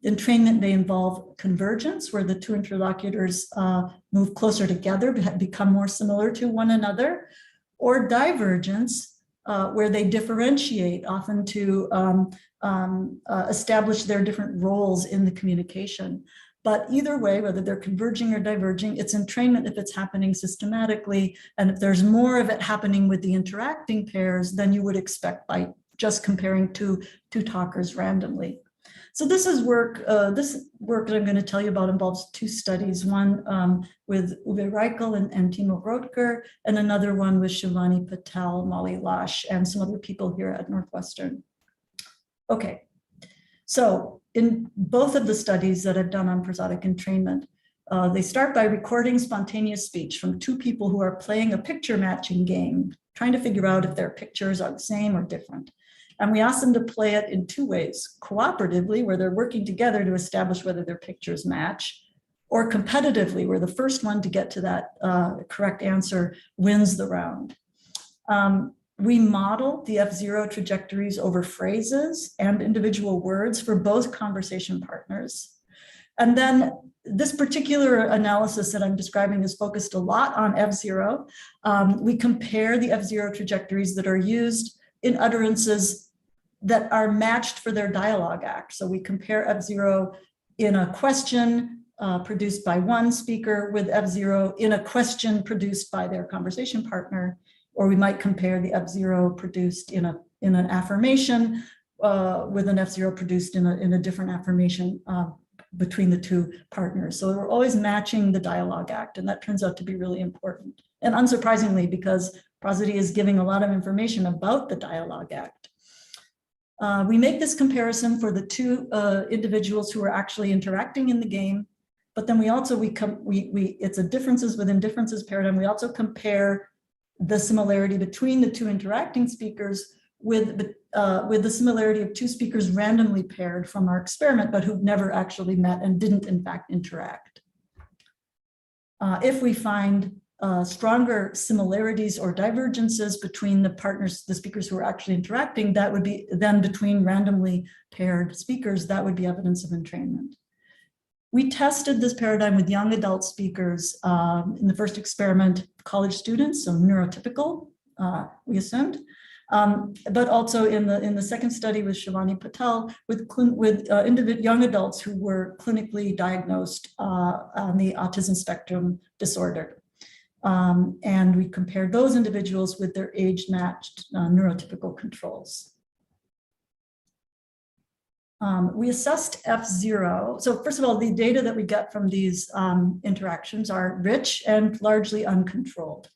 Entrainment may involve convergence, where the two interlocutors move closer together, become more similar to one another, or divergence, where they differentiate, often to establish their different roles in the communication. But either way, whether they're converging or diverging, it's entrainment if it's happening systematically. And if there's more of it happening with the interacting pairs than you would expect by just comparing two talkers randomly. So this is work that I'm going to tell you about involves two studies, one with Uwe Reichel and Timo Rotker, and another one with Shivani Patel, Molly Lash, and some other people here at Northwestern. Okay, so in both of the studies that I've done on prosodic entrainment, they start by recording spontaneous speech from two people who are playing a picture matching game, trying to figure out if their pictures are the same or different. And we ask them to play it in two ways: cooperatively, where they're working together to establish whether their pictures match, or competitively, where the first one to get to that correct answer wins the round. We model the F0 trajectories over phrases and individual words for both conversation partners. And then this particular analysis that I'm describing is focused a lot on F0. We compare the F0 trajectories that are used in utterances that are matched for their dialogue act. So we compare F0 in a question produced by one speaker with F0 in a question produced by their conversation partner. Or we might compare the F0 produced in an affirmation with an F0 produced in a different affirmation between the two partners. So we're always matching the dialogue act, and that turns out to be really important. And unsurprisingly, because prosody is giving a lot of information about the dialogue act. We make this comparison for the two individuals who are actually interacting in the game, but then we also, it's a differences within differences paradigm. We also compare the similarity between the two interacting speakers with the similarity of two speakers randomly paired from our experiment, but who've never actually met and didn't in fact interact. If we find stronger similarities or divergences between the partners, the speakers who are actually interacting, that would be then between randomly paired speakers, that would be evidence of entrainment. We tested this paradigm with young adult speakers in the first experiment, college students, so neurotypical, we assumed, but also in the second study with Shivani Patel with young adults who were clinically diagnosed on the autism spectrum disorder. And we compared those individuals with their age-matched neurotypical controls. We assessed F0. So first of all, the data that we get from these interactions are rich and largely uncontrolled.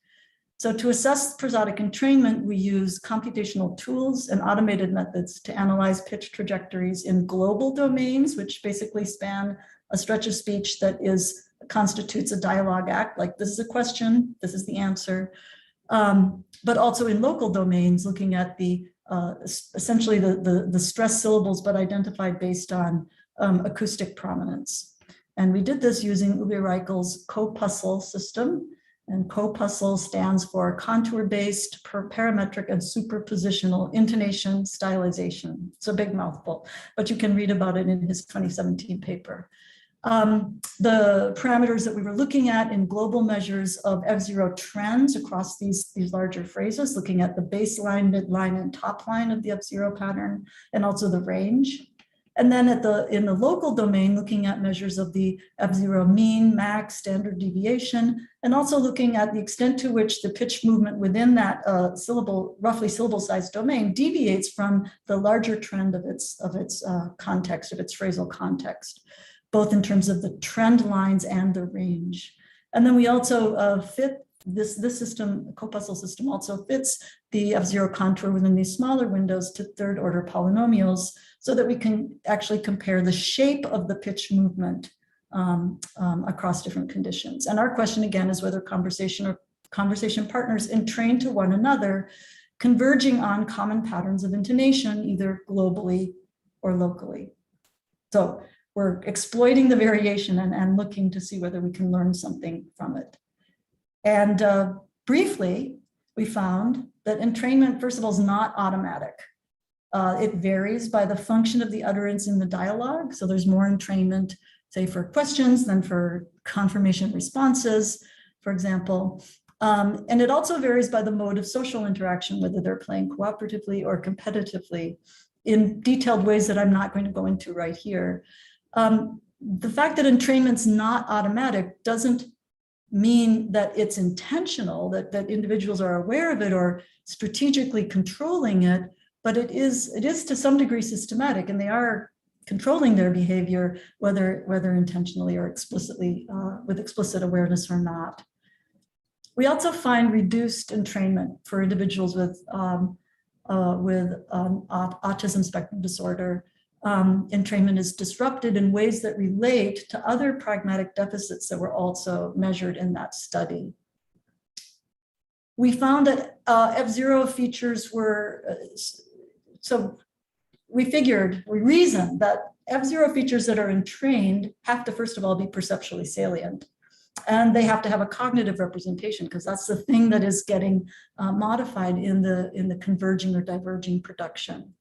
So to assess prosodic entrainment, we use computational tools and automated methods to analyze pitch trajectories in global domains, which basically span a stretch of speech that constitutes a dialogue act, like this is a question, this is the answer, but also in local domains, looking at the essentially the stress syllables, but identified based on acoustic prominence. And we did this using Uwe Reichel's CoPuzzle system. And CoPuzzle stands for contour-based, parametric, and superpositional intonation stylization. It's a big mouthful, but you can read about it in his 2017 paper. The parameters that we were looking at in global measures of F0 trends across these larger phrases, looking at the baseline, midline, and top line of the F0 pattern, and also the range. And then in the local domain, looking at measures of the F0 mean, max, standard deviation, and also looking at the extent to which the pitch movement within that roughly syllable-sized domain deviates from the larger trend of its context, of its phrasal context, both in terms of the trend lines and the range. And then we also fit this system, CoPuzzle system also fits the F0 contour within these smaller windows to third order polynomials so that we can actually compare the shape of the pitch movement across different conditions. And our question again is whether conversation partners entrain to one another, converging on common patterns of intonation, either globally or locally. So we're exploiting the variation and looking to see whether we can learn something from it. And briefly, we found that entrainment, first of all, is not automatic. It varies by the function of the utterance in the dialogue. So there's more entrainment, say, for questions than for confirmation responses, for example. And it also varies by the mode of social interaction, whether they're playing cooperatively or competitively in detailed ways that I'm not going to go into right here. The fact that entrainment's not automatic doesn't mean that it's intentional, that individuals are aware of it or strategically controlling it, but it is to some degree systematic, and they are controlling their behavior, whether intentionally or explicitly, with explicit awareness or not. We also find reduced entrainment for individuals with autism spectrum disorder. Entrainment is disrupted in ways that relate to other pragmatic deficits that were also measured in that study. We found that F0 features were, so we reasoned that F0 features that are entrained have to, first of all, be perceptually salient. And they have to have a cognitive representation, because that's the thing that is getting modified in the converging or diverging production.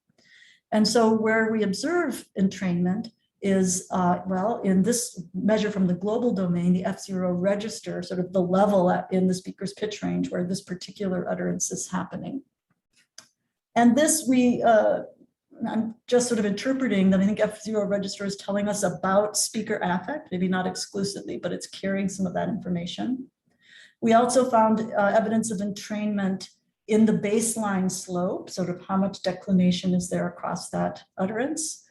And so where we observe entrainment is, well, in this measure from the global domain, the F0 register, sort of the level in the speaker's pitch range where this particular utterance is happening. And this I'm just sort of interpreting that I think F0 register is telling us about speaker affect, maybe not exclusively, but it's carrying some of that information. We also found evidence of entrainment in the baseline slope, sort of how much declination is there across that utterance,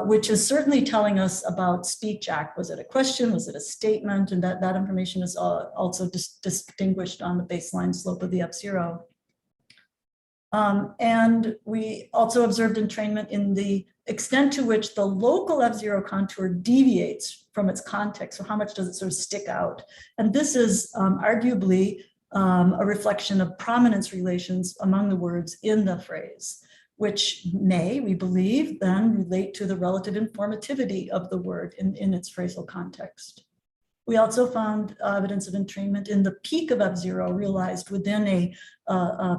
which is certainly telling us about speech act. Was it a question? Was it a statement? And that information is also distinguished on the baseline slope of the F0. And we also observed entrainment in the extent to which the local F0 contour deviates from its context. So how much does it sort of stick out? And this is arguably a reflection of prominence relations among the words in the phrase, which may, we believe, then relate to the relative informativity of the word in its phrasal context. We also found evidence of entrainment in the peak of F0 realized within a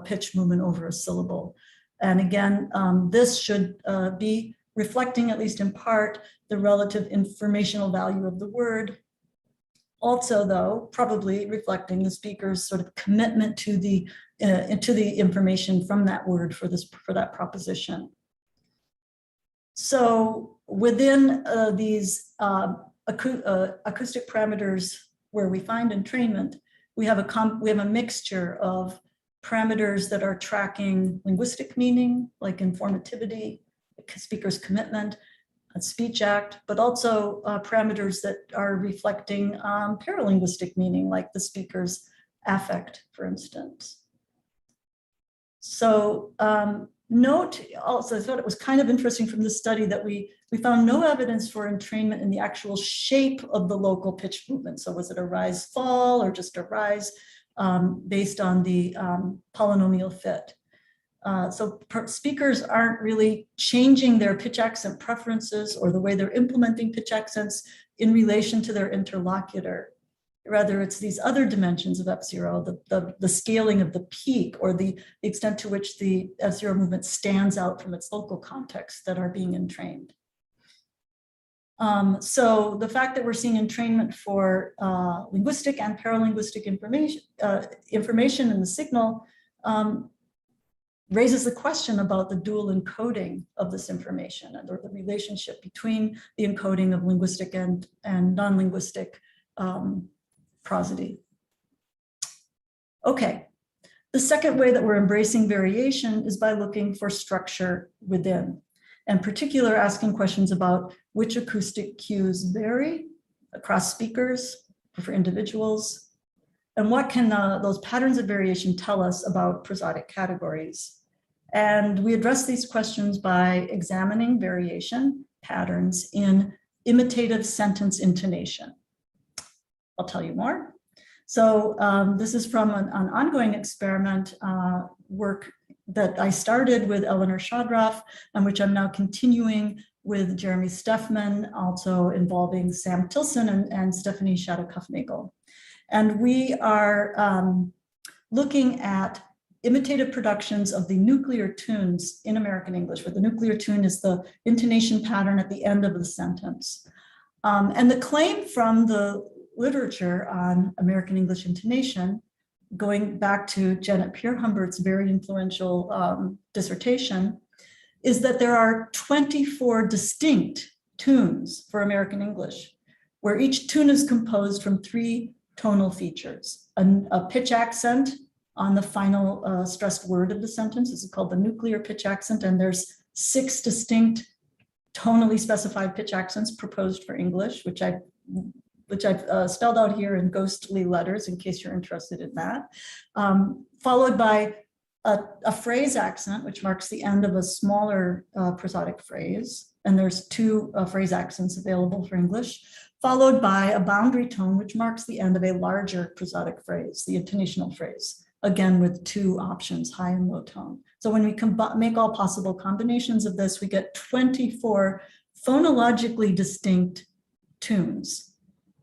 pitch movement over a syllable. And again, this should be reflecting, at least in part, the relative informational value of the word. Also, though, probably reflecting the speaker's sort of commitment to the information from that word for that proposition. So within these acoustic parameters where we find entrainment, we have a mixture of parameters that are tracking linguistic meaning, like informativity, speaker's commitment, speech act, but also parameters that are reflecting paralinguistic meaning, like the speaker's affect, for instance. So note also, I thought it was kind of interesting from this study that we found no evidence for entrainment in the actual shape of the local pitch movement. So was it a rise fall or just a rise based on the polynomial fit? So speakers aren't really changing their pitch accent preferences or the way they're implementing pitch accents in relation to their interlocutor. Rather, it's these other dimensions of F0, the scaling of the peak or the extent to which the F0 movement stands out from its local context that are being entrained. So the fact that we're seeing entrainment for linguistic and paralinguistic information in the signal raises the question about the dual encoding of this information and or the relationship between the encoding of linguistic and non-linguistic prosody. Okay, the second way that we're embracing variation is by looking for structure within, and in particular asking questions about which acoustic cues vary across speakers for individuals, and what can those patterns of variation tell us about prosodic categories. And we address these questions by examining variation patterns in imitative sentence intonation. I'll tell you more. So this is from an ongoing experiment work that I started with Eleanor Shadroff, and which I'm now continuing with Jeremy Steffman, also involving Sam Tilson and Stephanie Shadow-Kuffnagel. And we are looking at imitative productions of the nuclear tunes in American English, where the nuclear tune is the intonation pattern at the end of the sentence. And the claim from the literature on American English intonation, going back to Janet Pierre-Humbert's very influential dissertation, is that there are 24 distinct tunes for American English, where each tune is composed from 3 tonal features: a pitch accent on the final stressed word of the sentence. This is called the nuclear pitch accent, and there's 6 distinct tonally specified pitch accents proposed for English, which I've spelled out here in ghostly letters in case you're interested in that, followed by a phrase accent, which marks the end of a smaller prosodic phrase. And there's 2 phrase accents available for English, followed by a boundary tone, which marks the end of a larger prosodic phrase, the intonational phrase, again with 2 options, high and low tone. So when we make all possible combinations of this, we get 24 phonologically distinct tunes.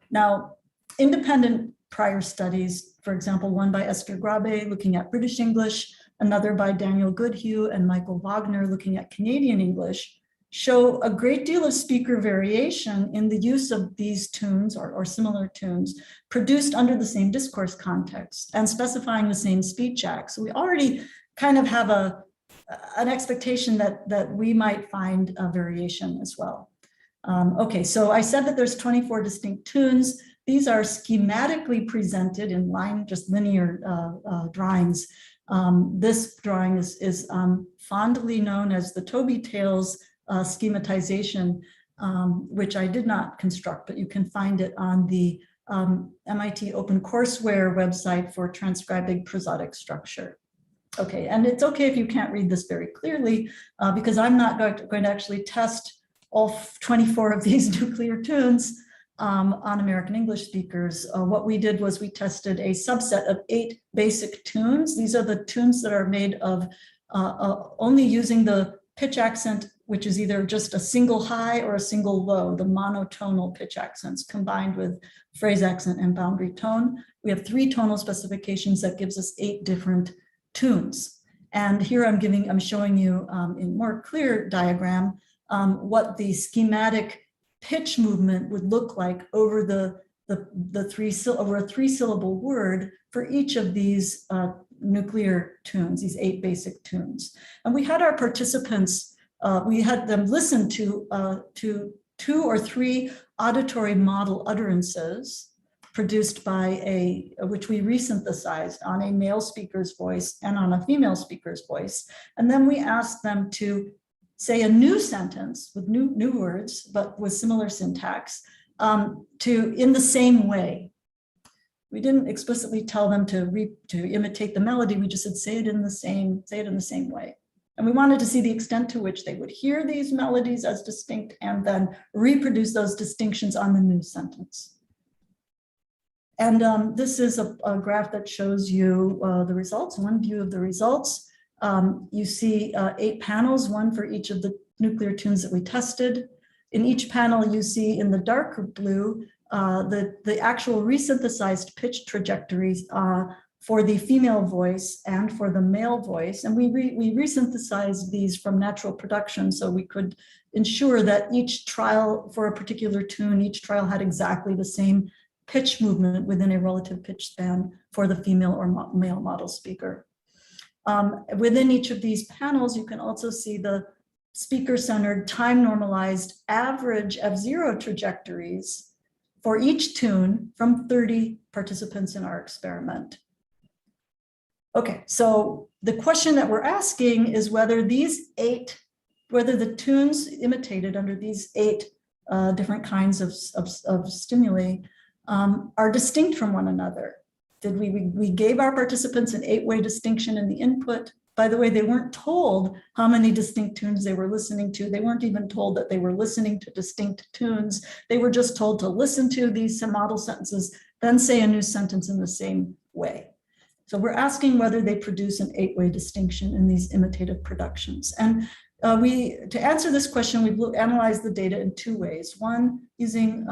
Now, independent prior studies, for example, one by Esther Grabe looking at British English, another by Daniel Goodhue and Michael Wagner looking at Canadian English, show a great deal of speaker variation in the use of these tunes or similar tunes produced under the same discourse context and specifying the same speech act. So we already kind of have an expectation that we might find a variation as well. Okay, so I said that there's 24 distinct tunes. These are schematically presented in line, just linear drawings. This drawing is fondly known as the Toby Tales schematization, which I did not construct, but you can find it on the MIT OpenCourseWare website for transcribing prosodic structure. Okay, and it's okay if you can't read this very clearly, because I'm not going to actually test all 24 of these nuclear tunes on American English speakers. What we did was we tested a subset of 8 basic tunes. These are the tunes that are made of only using the pitch accent, which is either just a single high or a single low, the monotonal pitch accents combined with phrase accent and boundary tone. We have 3 tonal specifications that gives us 8 different tunes. And here I'm showing you in more clear diagram what the schematic pitch movement would look like over over a 3-syllable word for each of these nuclear tunes, these 8 basic tunes. And we had our participants, we had them listen to 2 or 3 auditory model utterances produced by which we resynthesized on a male speaker's voice and on a female speaker's voice. And then we asked them to say a new sentence with new words, but with similar syntax, in the same way. We didn't explicitly tell them to imitate the melody. We just said say it in the same way. And we wanted to see the extent to which they would hear these melodies as distinct and then reproduce those distinctions on the new sentence. And this is a graph that shows you the results, one view of the results. You see 8 panels, one for each of the nuclear tunes that we tested. In each panel, you see in the darker blue, the actual resynthesized pitch trajectories for the female voice and for the male voice. And we resynthesized these from natural production so we could ensure that each trial for a particular tune, each trial had exactly the same pitch movement within a relative pitch span for the female or male model speaker. Within each of these panels, you can also see the speaker-centered, time-normalized average F0 trajectories for each tune from 30 participants in our experiment. Okay, so the question that we're asking is whether whether the tunes imitated under these 8 different kinds of stimuli are distinct from one another. We gave our participants an 8-way distinction in the input. By the way, they weren't told how many distinct tunes they were listening to. They weren't even told that they were listening to distinct tunes. They were just told to listen to these model sentences, then say a new sentence in the same way. So we're asking whether they produce an 8-way distinction in these imitative productions. And to answer this question, we've analyzed the data in 2 ways. One using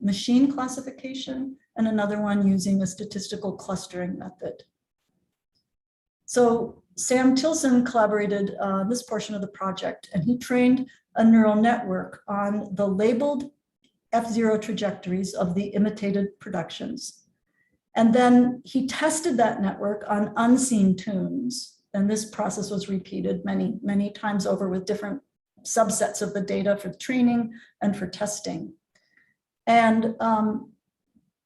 machine classification, and another one using a statistical clustering method. So Sam Tilson collaborated this portion of the project, and he trained a neural network on the labeled F0 trajectories of the imitated productions. And then he tested that network on unseen tunes. And this process was repeated many, many times over with different subsets of the data for training and for testing. And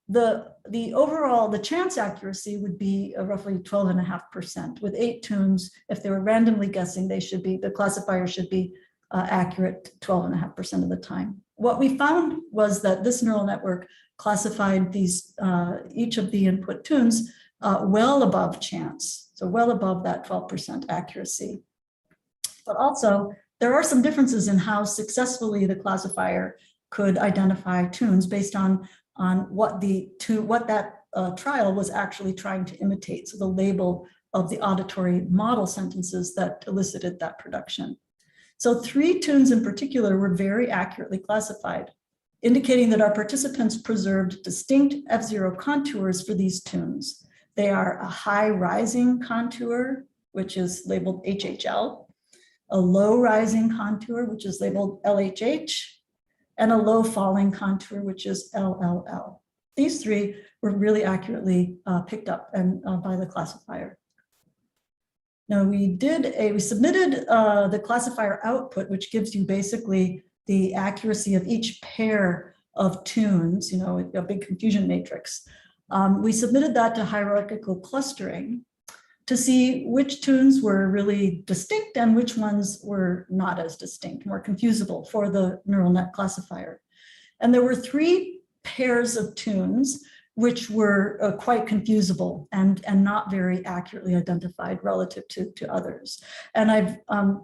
the chance accuracy would be roughly 12.5%. With 8 tunes, if they were randomly guessing, the classifier should be accurate 12.5% of the time. What we found was that this neural network classified each of the input tunes well above chance, so well above that 12% accuracy. But also, there are some differences in how successfully the classifier could identify tunes based on what that trial was actually trying to imitate, so the label of the auditory model sentences that elicited that production. So 3 tunes in particular were very accurately classified, indicating that our participants preserved distinct F0 contours for these tunes. They are a high rising contour, which is labeled HHL, a low rising contour, which is labeled LHH, and a low falling contour, which is LLL. These 3 were really accurately picked up by the classifier. Now we submitted the classifier output, which gives you basically the accuracy of each pair of tunes, a big confusion matrix. We submitted that to hierarchical clustering to see which tunes were really distinct and which ones were not as distinct, more confusable for the neural net classifier. And there were 3 pairs of tunes which were quite confusable and not very accurately identified relative to others. And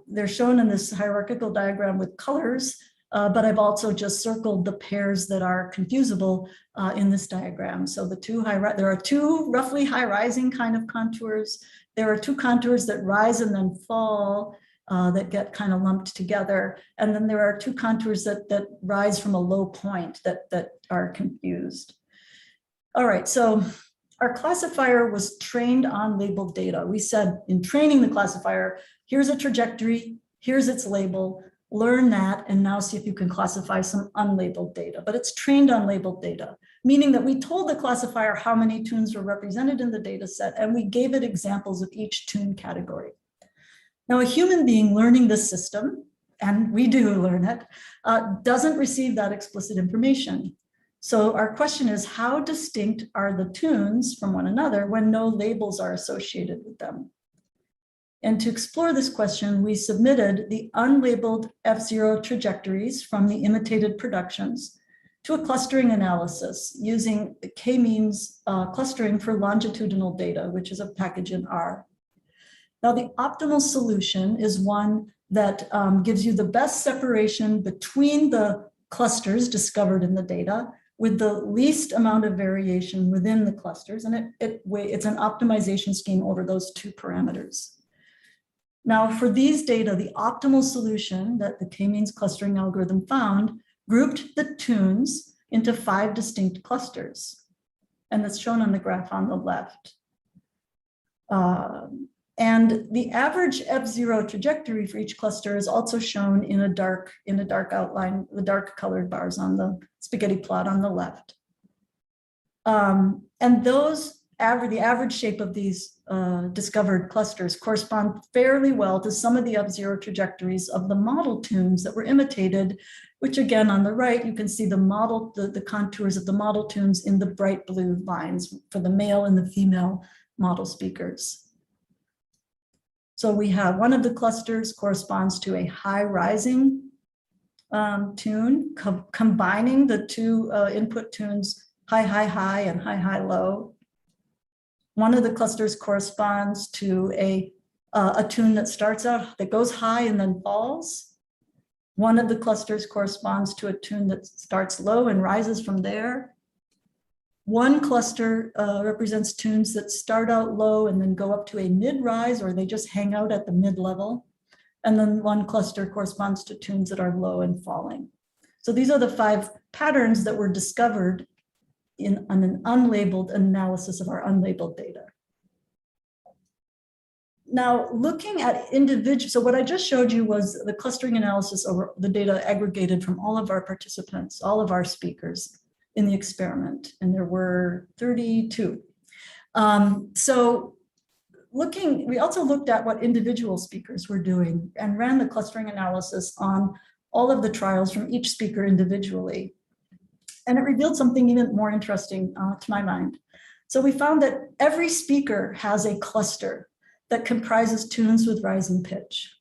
they're shown in this hierarchical diagram with colors, but I've also just circled the pairs that are confusable in this diagram. So there are 2 roughly high rising kind of contours. There are 2 contours that rise and then fall that get kind of lumped together. And then there are 2 contours that rise from a low point that are confused. All right, so our classifier was trained on labeled data. We said in training the classifier, here's a trajectory, here's its label, learn that, and now see if you can classify some unlabeled data. But it's trained on labeled data, meaning that we told the classifier how many tunes were represented in the data set, and we gave it examples of each tune category. Now, a human being learning this system, and we do learn it, doesn't receive that explicit information. So our question is, how distinct are the tunes from one another when no labels are associated with them? And to explore this question, we submitted the unlabeled F0 trajectories from the imitated productions to a clustering analysis using the k-means clustering for longitudinal data, which is a package in R. Now, the optimal solution is one that gives you the best separation between the clusters discovered in the data with the least amount of variation within the clusters, and it's an optimization scheme over those 2 parameters. Now, for these data, the optimal solution that the k-means clustering algorithm found grouped the tunes into 5 distinct clusters, and that's shown on the graph on the left. And the average F0 trajectory for each cluster is also shown in a dark outline, the dark colored bars on the spaghetti plot on the left. And the average shape of these discovered clusters correspond fairly well to some of the F0 trajectories of the model tunes that were imitated, which again on the right, you can see the contours of the model tunes in the bright blue lines for the male and the female model speakers. So we have one of the clusters corresponds to a high rising tune, combining the 2 input tunes, high, high, high, and high, high, low. One of the clusters corresponds to a a tune that starts out, that goes high and then falls. One of the clusters corresponds to a tune that starts low and rises from there. One cluster represents tunes that start out low and then go up to a mid-rise, or they just hang out at the mid-level. And then one cluster corresponds to tunes that are low and falling. So these are the 5 patterns that were discovered in an unlabeled analysis of our unlabeled data. Now, looking at individual, so what I just showed you was the clustering analysis over the data aggregated from all of our participants, all of our speakers in the experiment, and there were 32. We also looked at what individual speakers were doing and ran the clustering analysis on all of the trials from each speaker individually. And it revealed something even more interesting to my mind. So we found that every speaker has a cluster that comprises tunes with rising pitch.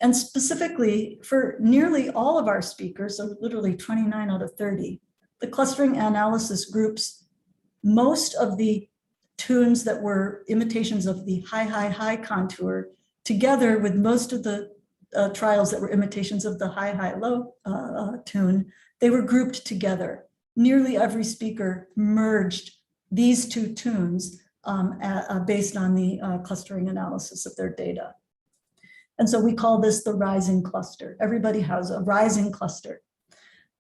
And specifically for nearly all of our speakers, so literally 29 out of 30, the clustering analysis groups most of the tunes that were imitations of the high, high, high contour together with most of the trials that were imitations of the high, high, low tune. They were grouped together. Nearly every speaker merged these 2 tunes based on the clustering analysis of their data. And so we call this the rising cluster. Everybody has a rising cluster.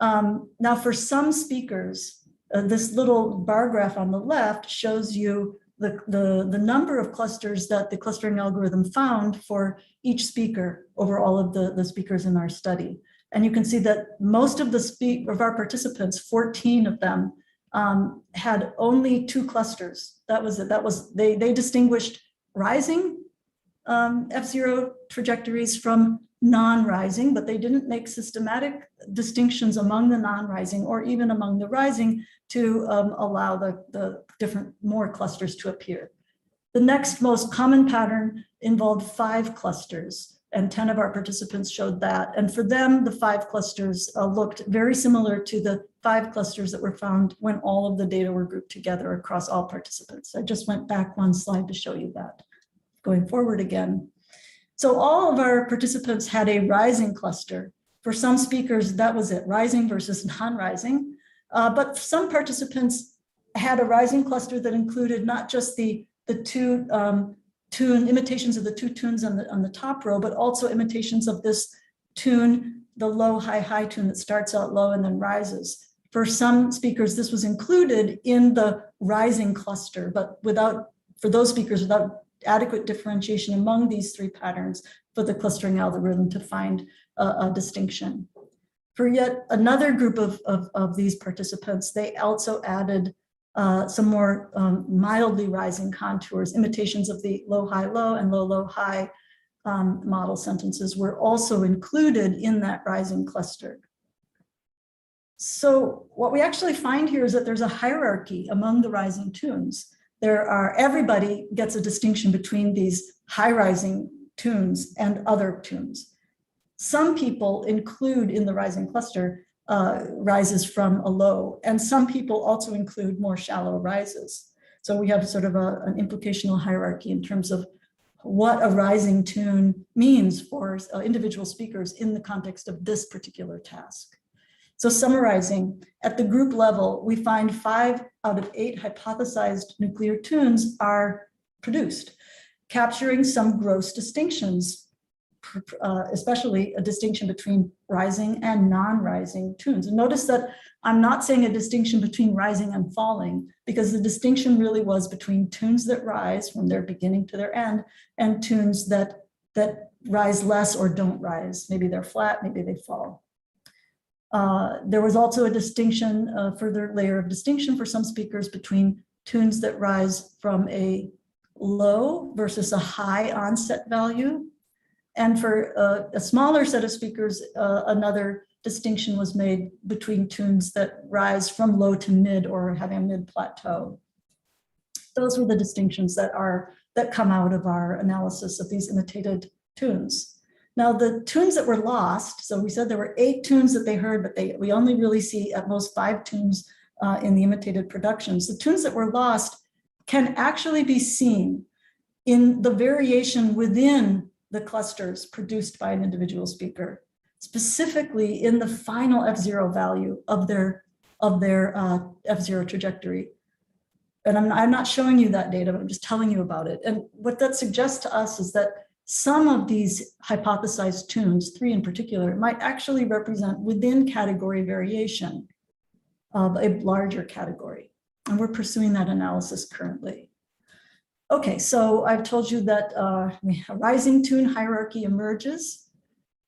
Now for some speakers, this little bar graph on the left shows you the number of clusters that the clustering algorithm found for each speaker over all of the speakers in our study. And you can see that most of of our participants, 14 of them, had only 2 clusters. That was it. They distinguished rising F0 trajectories from non-rising, but they didn't make systematic distinctions among the non-rising or even among the rising to allow the different more clusters to appear. The next most common pattern involved 5 clusters, and 10 of our participants showed that. And for them, the 5 clusters looked very similar to the 5 clusters that were found when all of the data were grouped together across all participants. I just went back 1 slide to show you that. Going forward again. So all of our participants had a rising cluster. For some speakers, that was it, rising versus non-rising. But some participants had a rising cluster that included not just the 2 imitations of the 2 tunes on the top row, but also imitations of this tune, the low, high, high tune that starts out low and then rises. For some speakers, this was included in the rising cluster, but for those speakers, without adequate differentiation among these 3 patterns for the clustering algorithm to find a distinction. For yet another group of these participants, they also added some more mildly rising contours. Imitations of the low, high, low and low, low, high model sentences were also included in that rising cluster. So what we actually find here is that there's a hierarchy among the rising tunes. Everybody gets a distinction between these high rising tunes and other tunes. Some people include in the rising cluster rises from a low, and some people also include more shallow rises. So we have sort of an implicational hierarchy in terms of what a rising tune means for individual speakers in the context of this particular task. So summarizing, at the group level, we find 5 out of 8 hypothesized nuclear tunes are produced, capturing some gross distinctions, especially a distinction between rising and non-rising tunes. And notice that I'm not saying a distinction between rising and falling, because the distinction really was between tunes that rise from their beginning to their end and tunes that rise less or don't rise. Maybe they're flat, maybe they fall. There was also a distinction, a further layer of distinction for some speakers between tunes that rise from a low versus a high onset value. And for a smaller set of speakers, another distinction was made between tunes that rise from low to mid or having a mid plateau. Those were the distinctions that come out of our analysis of these imitated tunes. Now, the tunes that were lost, so we said there were 8 tunes that they heard, but we only really see at most 5 tunes in the imitated productions. The tunes that were lost can actually be seen in the variation within the clusters produced by an individual speaker, specifically in the final F0 value of their F0 trajectory. And I'm not showing you that data, but I'm just telling you about it. And what that suggests to us is that some of these hypothesized tunes, 3 in particular, might actually represent within category variation of a larger category. And we're pursuing that analysis currently. Okay, so I've told you that a rising tune hierarchy emerges,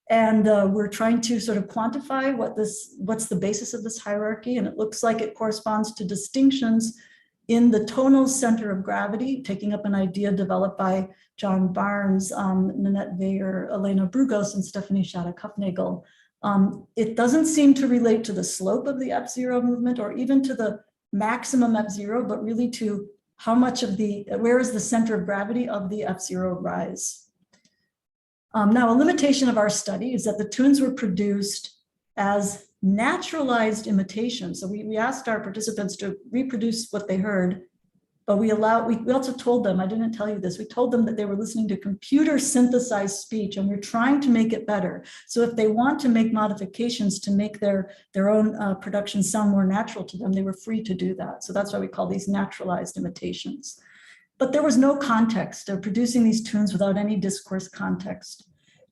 and we're trying to sort of quantify what's the basis of this hierarchy, and it looks like it corresponds to distinctions in the tonal center of gravity, taking up an idea developed by John Barnes, Nanette Weyer, Elena Brugos, and Stephanie Shattuck-Hufnagel. It doesn't seem to relate to the slope of the F0 movement or even to the maximum F0, but really to how much of where is the center of gravity of the F0 rise. Now, a limitation of our study is that the tunes were produced as naturalized imitations. So we asked our participants to reproduce what they heard, but we also told them, I didn't tell you this, we told them that they were listening to computer synthesized speech, and we're trying to make it better. So if they want to make modifications to make their own production sound more natural to them, they were free to do that. So that's why we call these naturalized imitations. But there was no context. They're producing these tunes without any discourse context.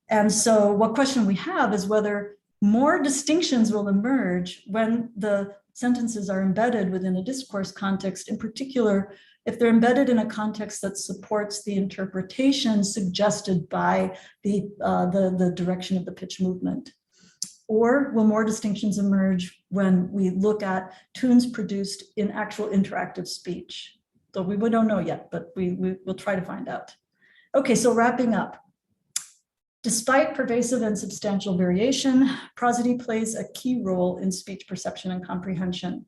And so what question we have is whether more distinctions will emerge when the sentences are embedded within a discourse context, in particular, if they're embedded in a context that supports the interpretation suggested by the direction of the pitch movement. Or will more distinctions emerge when we look at tunes produced in actual interactive speech? So we don't know yet, but we'll try to find out. Okay, so wrapping up. Despite pervasive and substantial variation, prosody plays a key role in speech perception and comprehension.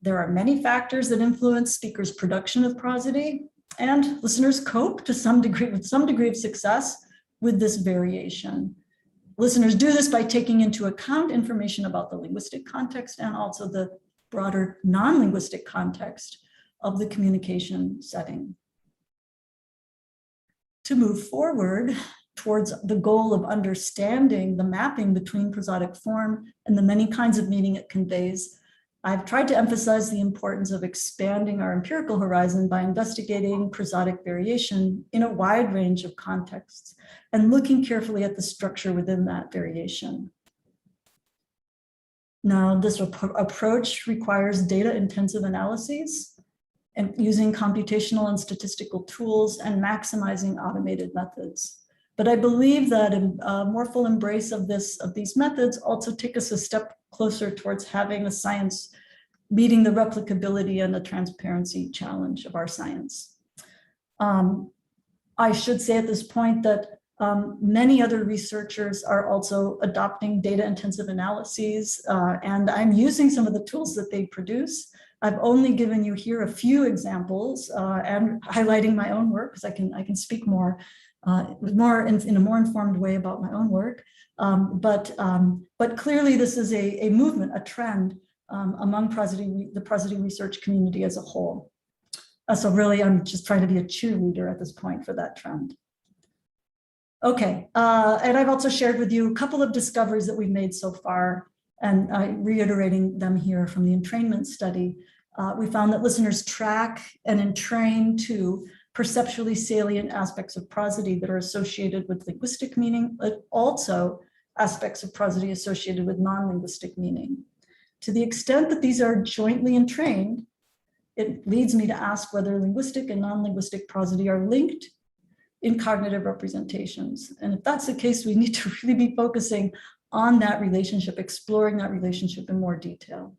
There are many factors that influence speakers' production of prosody, and listeners cope to some degree of success with this variation. Listeners do this by taking into account information about the linguistic context and also the broader non-linguistic context of the communication setting. To move forward towards the goal of understanding the mapping between prosodic form and the many kinds of meaning it conveys, I've tried to emphasize the importance of expanding our empirical horizon by investigating prosodic variation in a wide range of contexts and looking carefully at the structure within that variation. Now, this approach requires data-intensive analyses and using computational and statistical tools and maximizing automated methods. But I believe that a more full embrace of these methods also take us a step closer towards having a science meeting the replicability and the transparency challenge of our science. I should say at this point that many other researchers are also adopting data-intensive analyses, and I'm using some of the tools that they produce. I've only given you here a few examples and highlighting my own work because I can speak more in a more informed way about my own work. But clearly this is a movement, a trend among the prosody research community as a whole. So really, I'm just trying to be a cheerleader at this point for that trend. Okay, and I've also shared with you a couple of discoveries that we've made so far, and reiterating them here from the entrainment study. We found that listeners track and entrain to perceptually salient aspects of prosody that are associated with linguistic meaning, but also aspects of prosody associated with non-linguistic meaning. To the extent that these are jointly entrained, it leads me to ask whether linguistic and non-linguistic prosody are linked in cognitive representations. And if that's the case, we need to really be focusing on that relationship, exploring that relationship in more detail.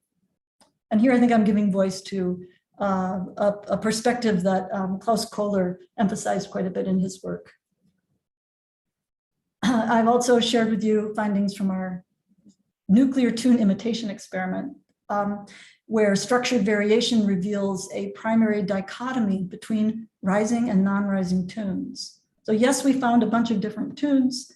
And here I think I'm giving voice to a perspective that Klaus Kohler emphasized quite a bit in his work. I've also shared with you findings from our nuclear tune imitation experiment, where structured variation reveals a primary dichotomy between rising and non-rising tunes. So yes, we found a bunch of different tunes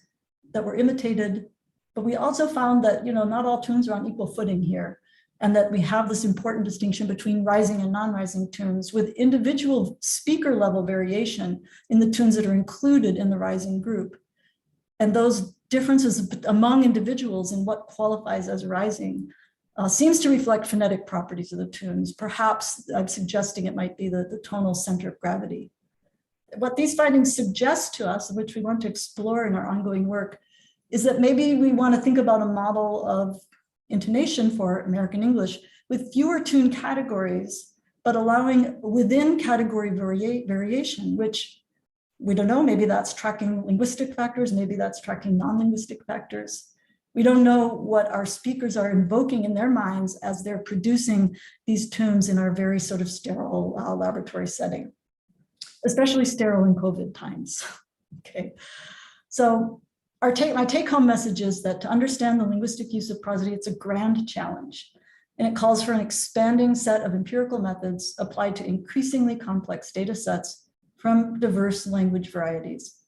that were imitated, but we also found that not all tunes are on equal footing here. and that we have this important distinction between rising and non-rising tunes with individual speaker level variation in the tunes that are included in the rising group. And those differences among individuals in what qualifies as rising seems to reflect phonetic properties of the tunes. Perhaps I'm suggesting it might be the tonal center of gravity. What these findings suggest to us, which we want to explore in our ongoing work, is that maybe we want to think about a model of intonation for American English with fewer tune categories, but allowing within category variation, which we don't know, maybe that's tracking linguistic factors, maybe that's tracking non-linguistic factors. We don't know what our speakers are invoking in their minds as they're producing these tunes in our very sort of sterile laboratory setting, especially sterile in COVID times. Okay, so my take-home message is that to understand the linguistic use of prosody, it's a grand challenge, and it calls for an expanding set of empirical methods applied to increasingly complex data sets from diverse language varieties.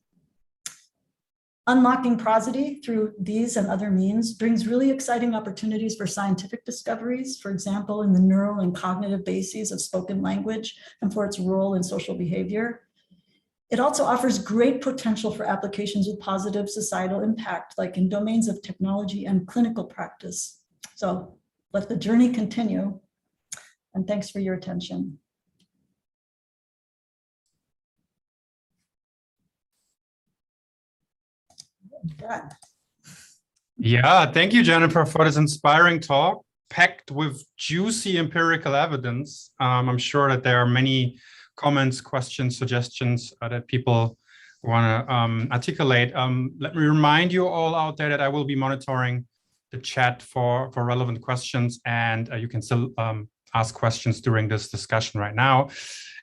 Unlocking prosody through these and other means brings really exciting opportunities for scientific discoveries, for example, in the neural and cognitive bases of spoken language and for its role in social behavior. It also offers great potential for applications with positive societal impact, like in domains of technology and clinical practice. So let the journey continue, and thanks for your attention. Done. Yeah, thank you, Jennifer, for this inspiring talk, packed with juicy empirical evidence. I'm sure that there are many comments, questions, suggestions that people want to articulate. Let me remind you all out there that I will be monitoring the chat for relevant questions, and you can still ask questions during this discussion right now.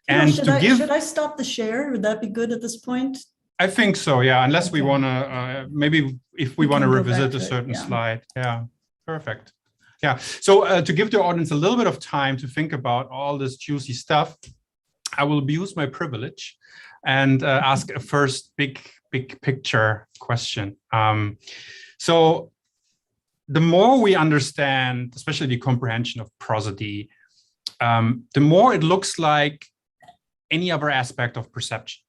And should I stop the share? Would that be good at this point? I think so, yeah, unless we want to, maybe if we want to revisit a certain yeah. slide. Yeah, perfect. Yeah, so to give the audience a little bit of time to think about all this juicy stuff, I will abuse my privilege and ask a first big picture question. So the more we understand, especially the comprehension of prosody, the more it looks like any other aspect of perception.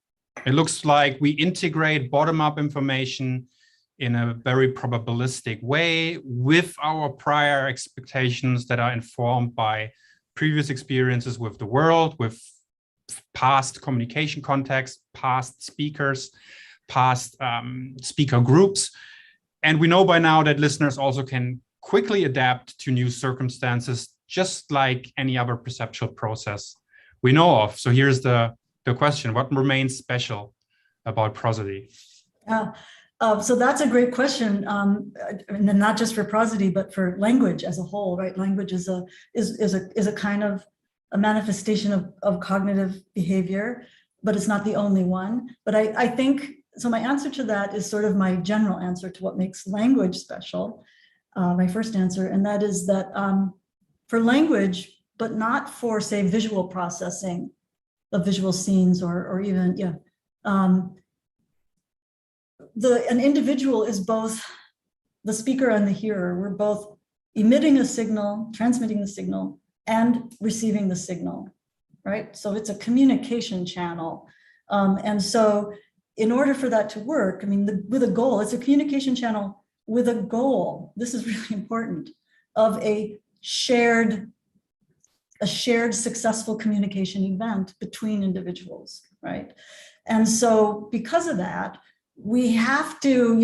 It looks like we integrate bottom-up information in a very probabilistic way with our prior expectations that are informed by previous experiences with the world, with past communication contexts, past speakers, past speaker groups. And we know by now that listeners also can quickly adapt to new circumstances, just like any other perceptual process we know of. So here's the question: what remains special about prosody? So that's a great question, and not just for prosody, but for language as a whole, right? Language is a kind of a manifestation of cognitive behavior, but it's not the only one. But I think, so my answer to that is sort of my general answer to what makes language special, my first answer, and that is that for language, but not for, say, visual processing of visual scenes or even, an individual is both the speaker and the hearer. We're both emitting a signal, transmitting the signal, and receiving the signal, right? So it's a communication channel. And so in order for that to work, I mean, with a goal, it's a communication channel with a goal. This is really important, of a shared successful communication event between individuals, right? And so because of that, we have to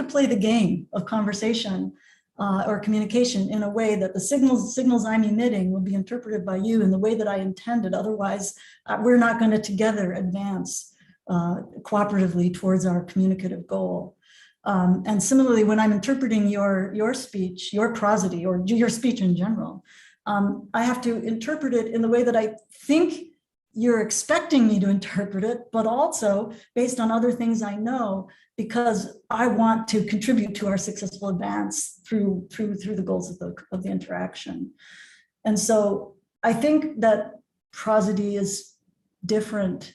play the game of conversation or communication in a way that the signals I'm emitting will be interpreted by you in the way that I intended. Otherwise, we're not going to together advance cooperatively towards our communicative goal. And similarly, when I'm interpreting your speech, your prosody, or your speech in general, I have to interpret it in the way that I think you're expecting me to interpret it, but also based on other things I know, because I want to contribute to our successful advance through the goals of the interaction. And so I think that prosody is different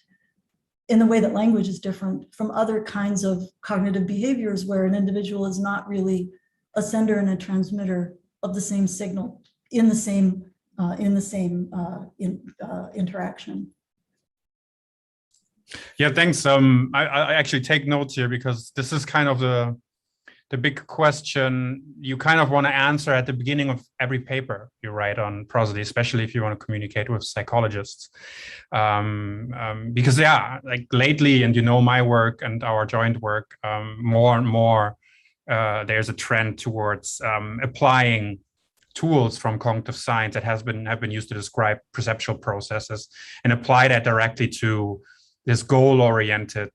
in the way that language is different from other kinds of cognitive behaviors where an individual is not really a sender and a transmitter of the same signal in the same interaction. Yeah, thanks. I actually take notes here because this is kind of the big question you kind of want to answer at the beginning of every paper you write on prosody, especially if you want to communicate with psychologists. Because yeah, like lately, and you know my work and our joint work, more and more there's a trend towards applying tools from cognitive science that have been used to describe perceptual processes and apply that directly to this goal-oriented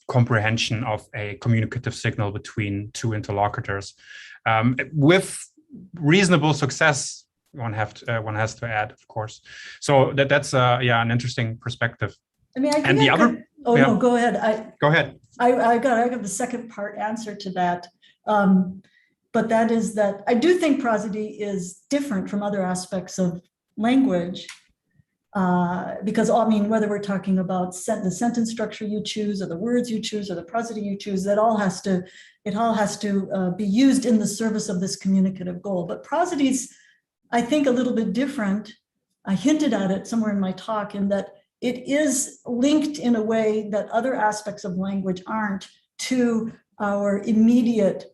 comprehension of a communicative signal between two interlocutors, with reasonable success. One has to add, of course. So that's an interesting perspective. I mean, and the other. No, go ahead. Go ahead. I got the second part answer to that. But that is that I do think prosody is different from other aspects of language. Because I mean, whether we're talking about the sentence structure you choose, or the words you choose, or the prosody you choose, it all has to be used in the service of this communicative goal. But prosody's, I think, a little bit different. I hinted at it somewhere in my talk, in that it is linked in a way that other aspects of language aren't, to our immediate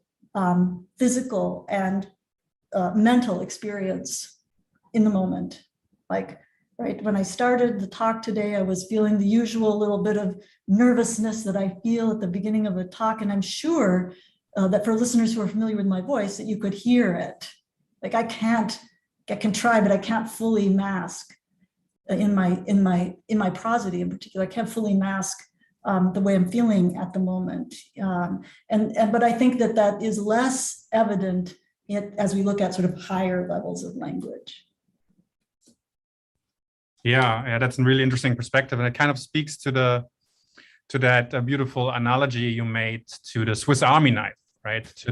physical and mental experience in the moment. Like, right, when I started the talk today, I was feeling the usual little bit of nervousness that I feel at the beginning of a talk, and I'm sure that for listeners who are familiar with my voice, that you could hear it. Like I can try, but I can't fully mask in my prosody in particular. I can't fully mask the way I'm feeling at the moment, but I think that is less evident as we look at sort of higher levels of language. Yeah, that's a really interesting perspective, and it kind of speaks to that beautiful analogy you made to the Swiss Army knife, right? To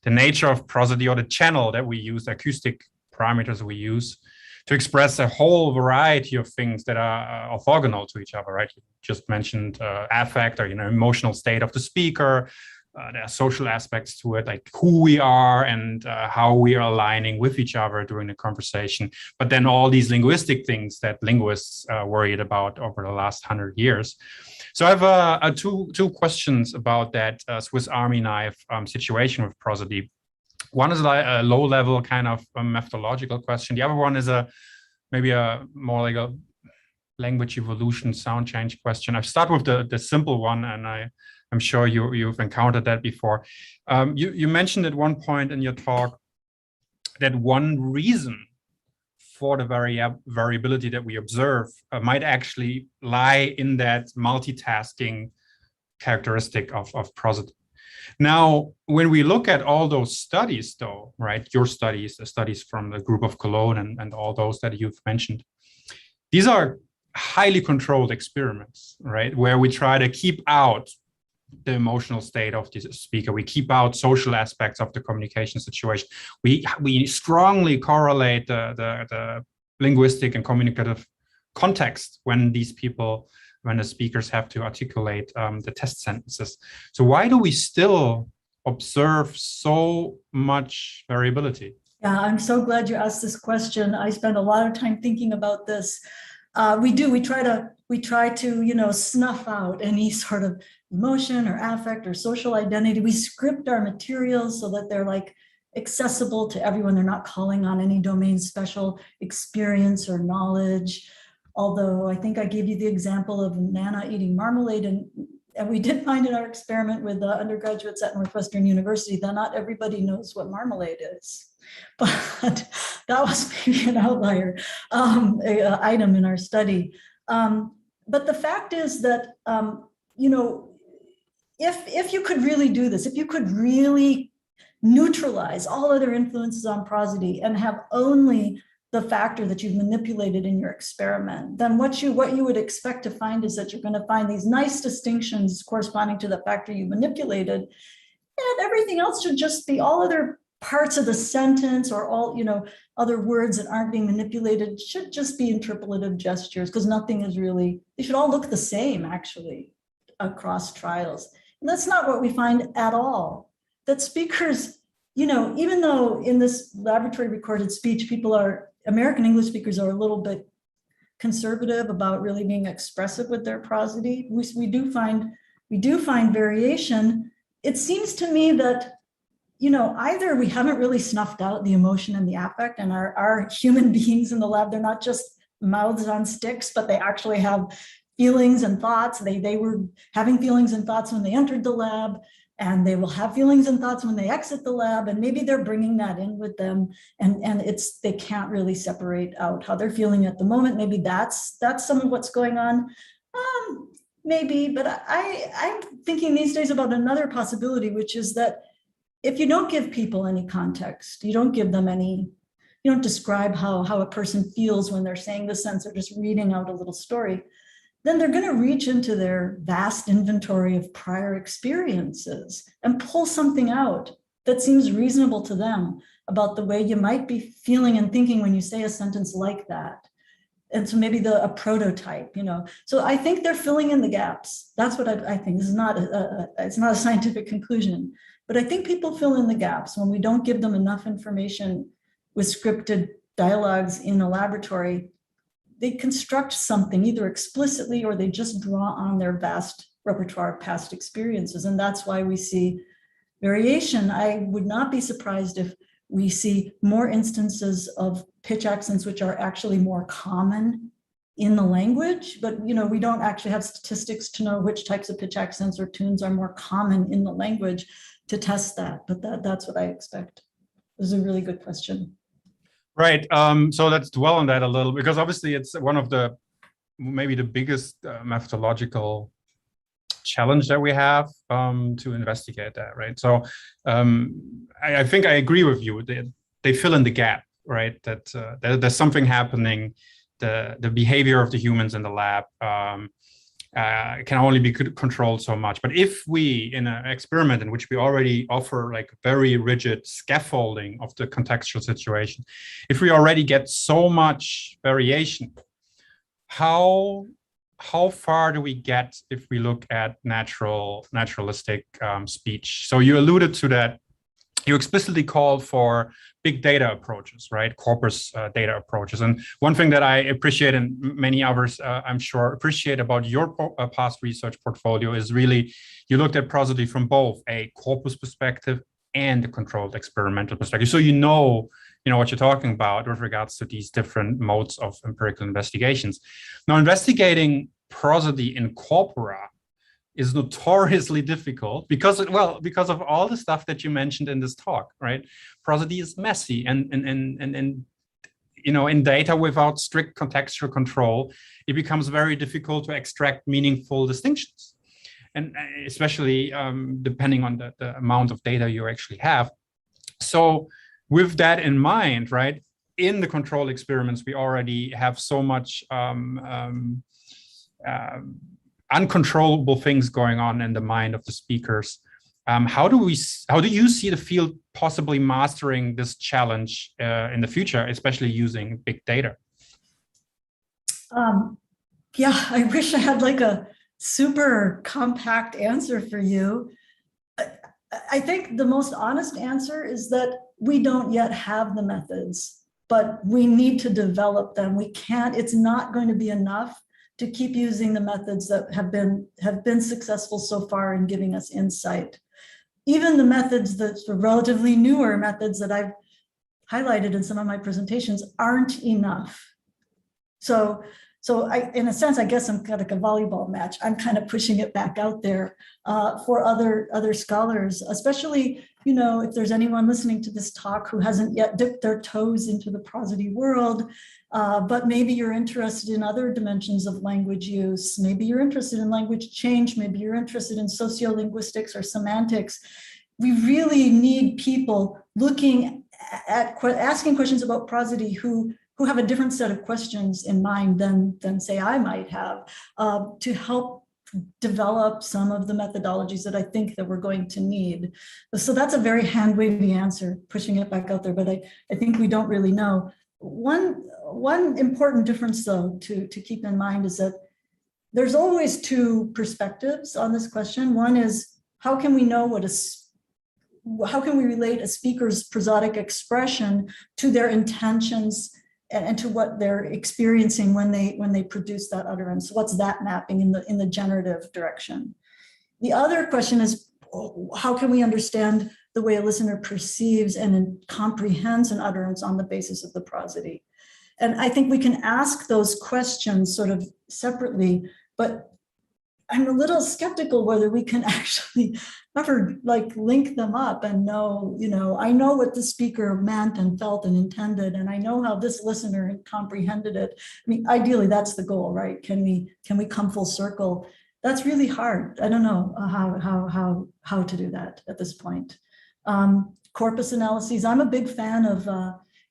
the nature of prosody, or the channel that we use, the acoustic parameters we use to express a whole variety of things that are orthogonal to each other, right? You just mentioned affect, or emotional state of the speaker. There are social aspects to it, like who we are and how we are aligning with each other during the conversation. But then all these linguistic things that linguists worried about over the last 100 years. So I have two questions about that Swiss Army knife situation with prosody. One is a low-level kind of methodological question. The other one is maybe a more like a language evolution, sound change question. I start with the simple one, and I'm sure you've encountered that before. You mentioned at one point in your talk that one reason for the variability that we observe might actually lie in that multitasking characteristic of prosody. Now, when we look at all those studies, though, right, your studies, the studies from the group of Cologne and all those that you've mentioned, these are highly controlled experiments, right, where we try to keep out the emotional state of the speaker. We keep out social aspects of the communication situation. We strongly correlate the linguistic and communicative context when the speakers have to articulate the test sentences. So why do we still observe so much variability? Yeah, I'm so glad you asked this question. I spend a lot of time thinking about this. We try to snuff out any sort of emotion or affect or social identity. We script our materials so that they're like accessible to everyone. They're not calling on any domain special experience or knowledge. Although I think I gave you the example of Nana eating marmalade, and we did find in our experiment with undergraduates at Northwestern University that not everybody knows what marmalade is. But that was maybe an outlier item in our study. But the fact is that, if you could really do this, if you could really neutralize all other influences on prosody and have only the factor that you've manipulated in your experiment, then what you would expect to find is that you're going to find these nice distinctions corresponding to the factor you manipulated, and everything else should just be, all other parts of the sentence or all, other words that aren't being manipulated should just be interpolative gestures, because nothing is really, they should all look the same actually across trials. And that's not what we find at all. That speakers even though in this laboratory recorded speech, American English speakers are a little bit conservative about really being expressive with their prosody, we do find variation. It seems to me that, either we haven't really snuffed out the emotion and the affect, and our human beings in the lab, they're not just mouths on sticks, but they actually have feelings and thoughts. They were having feelings and thoughts when they entered the lab, and they will have feelings and thoughts when they exit the lab, and maybe they're bringing that in with them, and they can't really separate out how they're feeling at the moment. Maybe that's some of what's going on. Maybe, but I'm thinking these days about another possibility, which is that if you don't give people any context, you don't describe how a person feels when they're saying the sentence or just reading out a little story, then they're going to reach into their vast inventory of prior experiences and pull something out that seems reasonable to them about the way you might be feeling and thinking when you say a sentence like that. And so maybe a prototype, So I think they're filling in the gaps. That's what I think. This is it's not a scientific conclusion, but I think people fill in the gaps when we don't give them enough information with scripted dialogues in a laboratory. They construct something either explicitly or they just draw on their vast repertoire of past experiences. And that's why we see variation. I would not be surprised if we see more instances of pitch accents, which are actually more common in the language, but we don't actually have statistics to know which types of pitch accents or tunes are more common in the language to test that. But that's what I expect. This is a really good question. Right. So let's dwell on that a little, because obviously it's one of maybe the biggest methodological challenge that we have to investigate that, right? So I think I agree with you. They fill in the gap, right? That there's something happening. The behavior of the humans in the lab can only be controlled so much. But if we, in an experiment in which we already offer like very rigid scaffolding of the contextual situation, if we already get so much variation, how far do we get if we look at naturalistic speech? So you alluded to that. You explicitly called for big data approaches, right? Corpus data approaches. And one thing that I appreciate, and many others I'm sure appreciate about your past research portfolio, is really you looked at prosody from both a corpus perspective and a controlled experimental perspective. So you know what you're talking about with regards to these different modes of empirical investigations. Now, investigating prosody in corpora is notoriously difficult because of all the stuff that you mentioned in this talk, right? Prosody is messy, and in data without strict contextual control, it becomes very difficult to extract meaningful distinctions, and especially depending on the amount of data you actually have. So with that in mind, right, in the control experiments, we already have so much uncontrollable things going on in the mind of the speakers. How do you see the field possibly mastering this challenge in the future, especially using big data? Yeah, I wish I had like a super compact answer for you. I think the most honest answer is that we don't yet have the methods, but we need to develop them. It's not going to be enough to keep using the methods that have been successful so far in giving us insight. Even the methods the relatively newer methods that I've highlighted in some of my presentations aren't enough. So in a sense, I guess I'm kind of like a volleyball match. I'm kind of pushing it back out there for other scholars, especially, if there's anyone listening to this talk who hasn't yet dipped their toes into the prosody world, but maybe you're interested in other dimensions of language use. Maybe you're interested in language change. Maybe you're interested in sociolinguistics or semantics. We really need people looking at asking questions about prosody who have a different set of questions in mind than say I might have, to help develop some of the methodologies that I think that we're going to need. So that's a very hand-wavy answer, pushing it back out there, but I think we don't really know. One important difference, though, to keep in mind is that there's always two perspectives on this question. One is, how can we know what how can we relate a speaker's prosodic expression to their intentions and to what they're experiencing when they produce that utterance? What's that mapping in the generative direction? The other question is, how can we understand the way a listener perceives and comprehends an utterance on the basis of the prosody? And I think we can ask those questions sort of separately, but I'm a little skeptical whether we can actually ever like link them up and know, I know what the speaker meant and felt and intended, and I know how this listener comprehended it. I mean, ideally, that's the goal, right? Can we come full circle? That's really hard. I don't know how to do that at this point. Corpus analyses. I'm a big fan of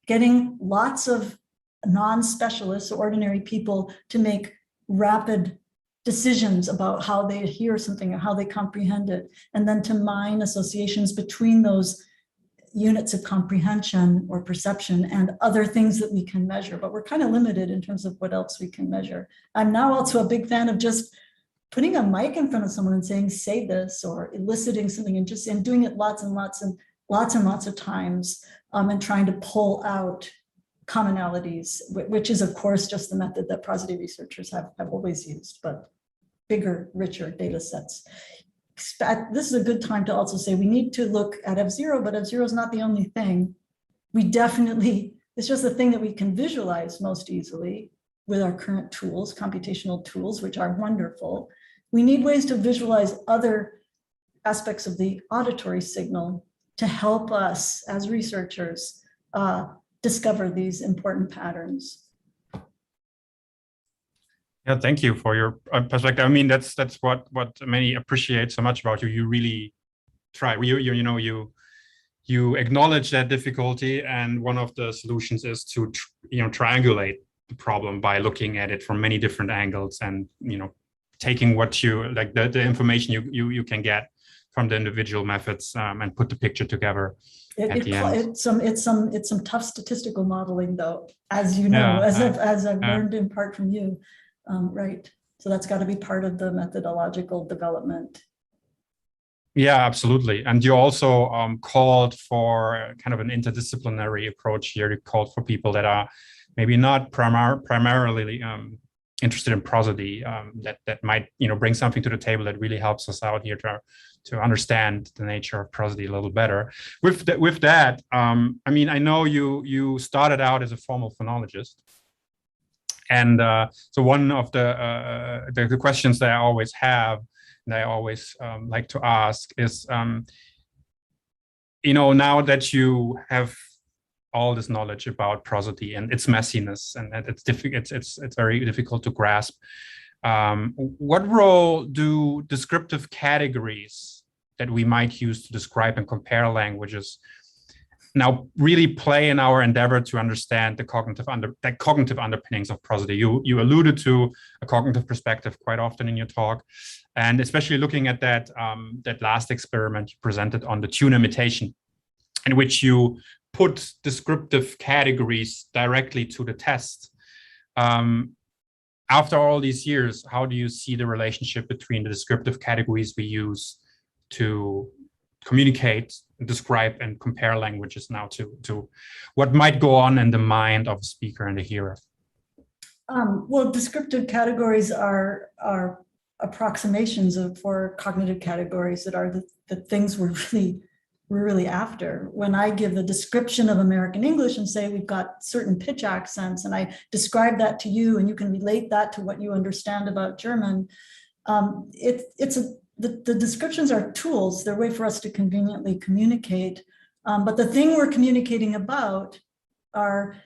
getting lots of non-specialists, ordinary people, to make rapid decisions about how they hear something or how they comprehend it, and then to mine associations between those units of comprehension or perception and other things that we can measure. But we're kind of limited in terms of what else we can measure. I'm now also a big fan of just putting a mic in front of someone and saying, say this, or eliciting something, and doing it lots and lots of times, and trying to pull out commonalities, which is of course just the method that prosody researchers have always used, but bigger, richer data sets. This is a good time to also say we need to look at F0, but F0 is not the only thing. We definitely, it's just the thing that we can visualize most easily with our current tools, computational tools, which are wonderful. We need ways to visualize other aspects of the auditory signal to help us as researchers discover these important patterns. Yeah, thank you for your perspective. I mean, that's what many appreciate so much about you. You really try. You acknowledge that difficulty, and one of the solutions is to triangulate the problem by looking at it from many different angles, and taking what you like the information you can get from the individual methods, and put the picture together. It's some tough statistical modeling, though, as you know, as I've learned in part from you. Right. So that's got to be part of the methodological development. Yeah, absolutely. And you also called for kind of an interdisciplinary approach here. You called for people that are maybe not primarily interested in prosody, that might bring something to the table that really helps us out here to understand the nature of prosody a little better. With that, I mean, I know you started out as a formal phonologist. And so one of the questions that I always have, and I always like to ask is, now that you have all this knowledge about prosody and its messiness, and it's very difficult to grasp, what role do descriptive categories that we might use to describe and compare languages now really play in our endeavor to understand the cognitive underpinnings of prosody? You alluded to a cognitive perspective quite often in your talk, and especially looking at that last experiment you presented on the tune imitation, in which you put descriptive categories directly to the test. After all these years, how do you see the relationship between the descriptive categories we use to communicate, describe, and compare languages now to what might go on in the mind of a speaker and a hearer? Well, descriptive categories are approximations for cognitive categories that are the things we're really after. When I give the description of American English and say we've got certain pitch accents, and I describe that to you, and you can relate that to what you understand about German, the descriptions are tools. They're a way for us to conveniently communicate. But the thing we're communicating about are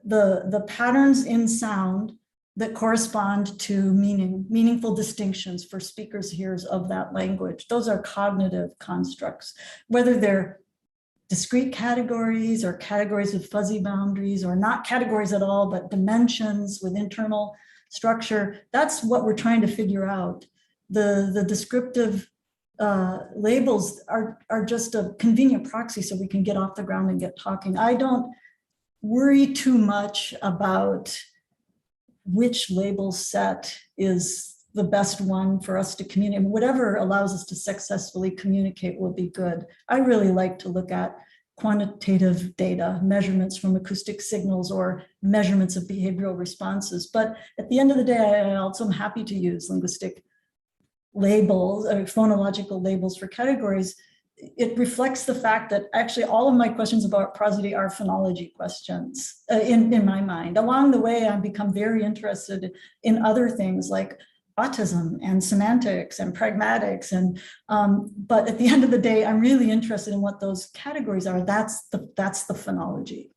the patterns in sound that correspond to meaningful distinctions for speakers, hearers of that language. Those are cognitive constructs, whether they're discrete categories or categories with fuzzy boundaries, or not categories at all, but dimensions with internal structure. That's what we're trying to figure out. The descriptive labels are just a convenient proxy so we can get off the ground and get talking. I don't worry too much about which label set is the best one for us to communicate. Whatever allows us to successfully communicate will be good. I really like to look at quantitative data, measurements from acoustic signals or measurements of behavioral responses. But at the end of the day, I also am happy to use linguistic labels or phonological labels for categories. It reflects the fact that actually all of my questions about prosody are phonology questions in my mind. Along the way, I've become very interested in other things like autism and semantics and pragmatics. And but at the end of the day, I'm really interested in what those categories are. That's the phonology.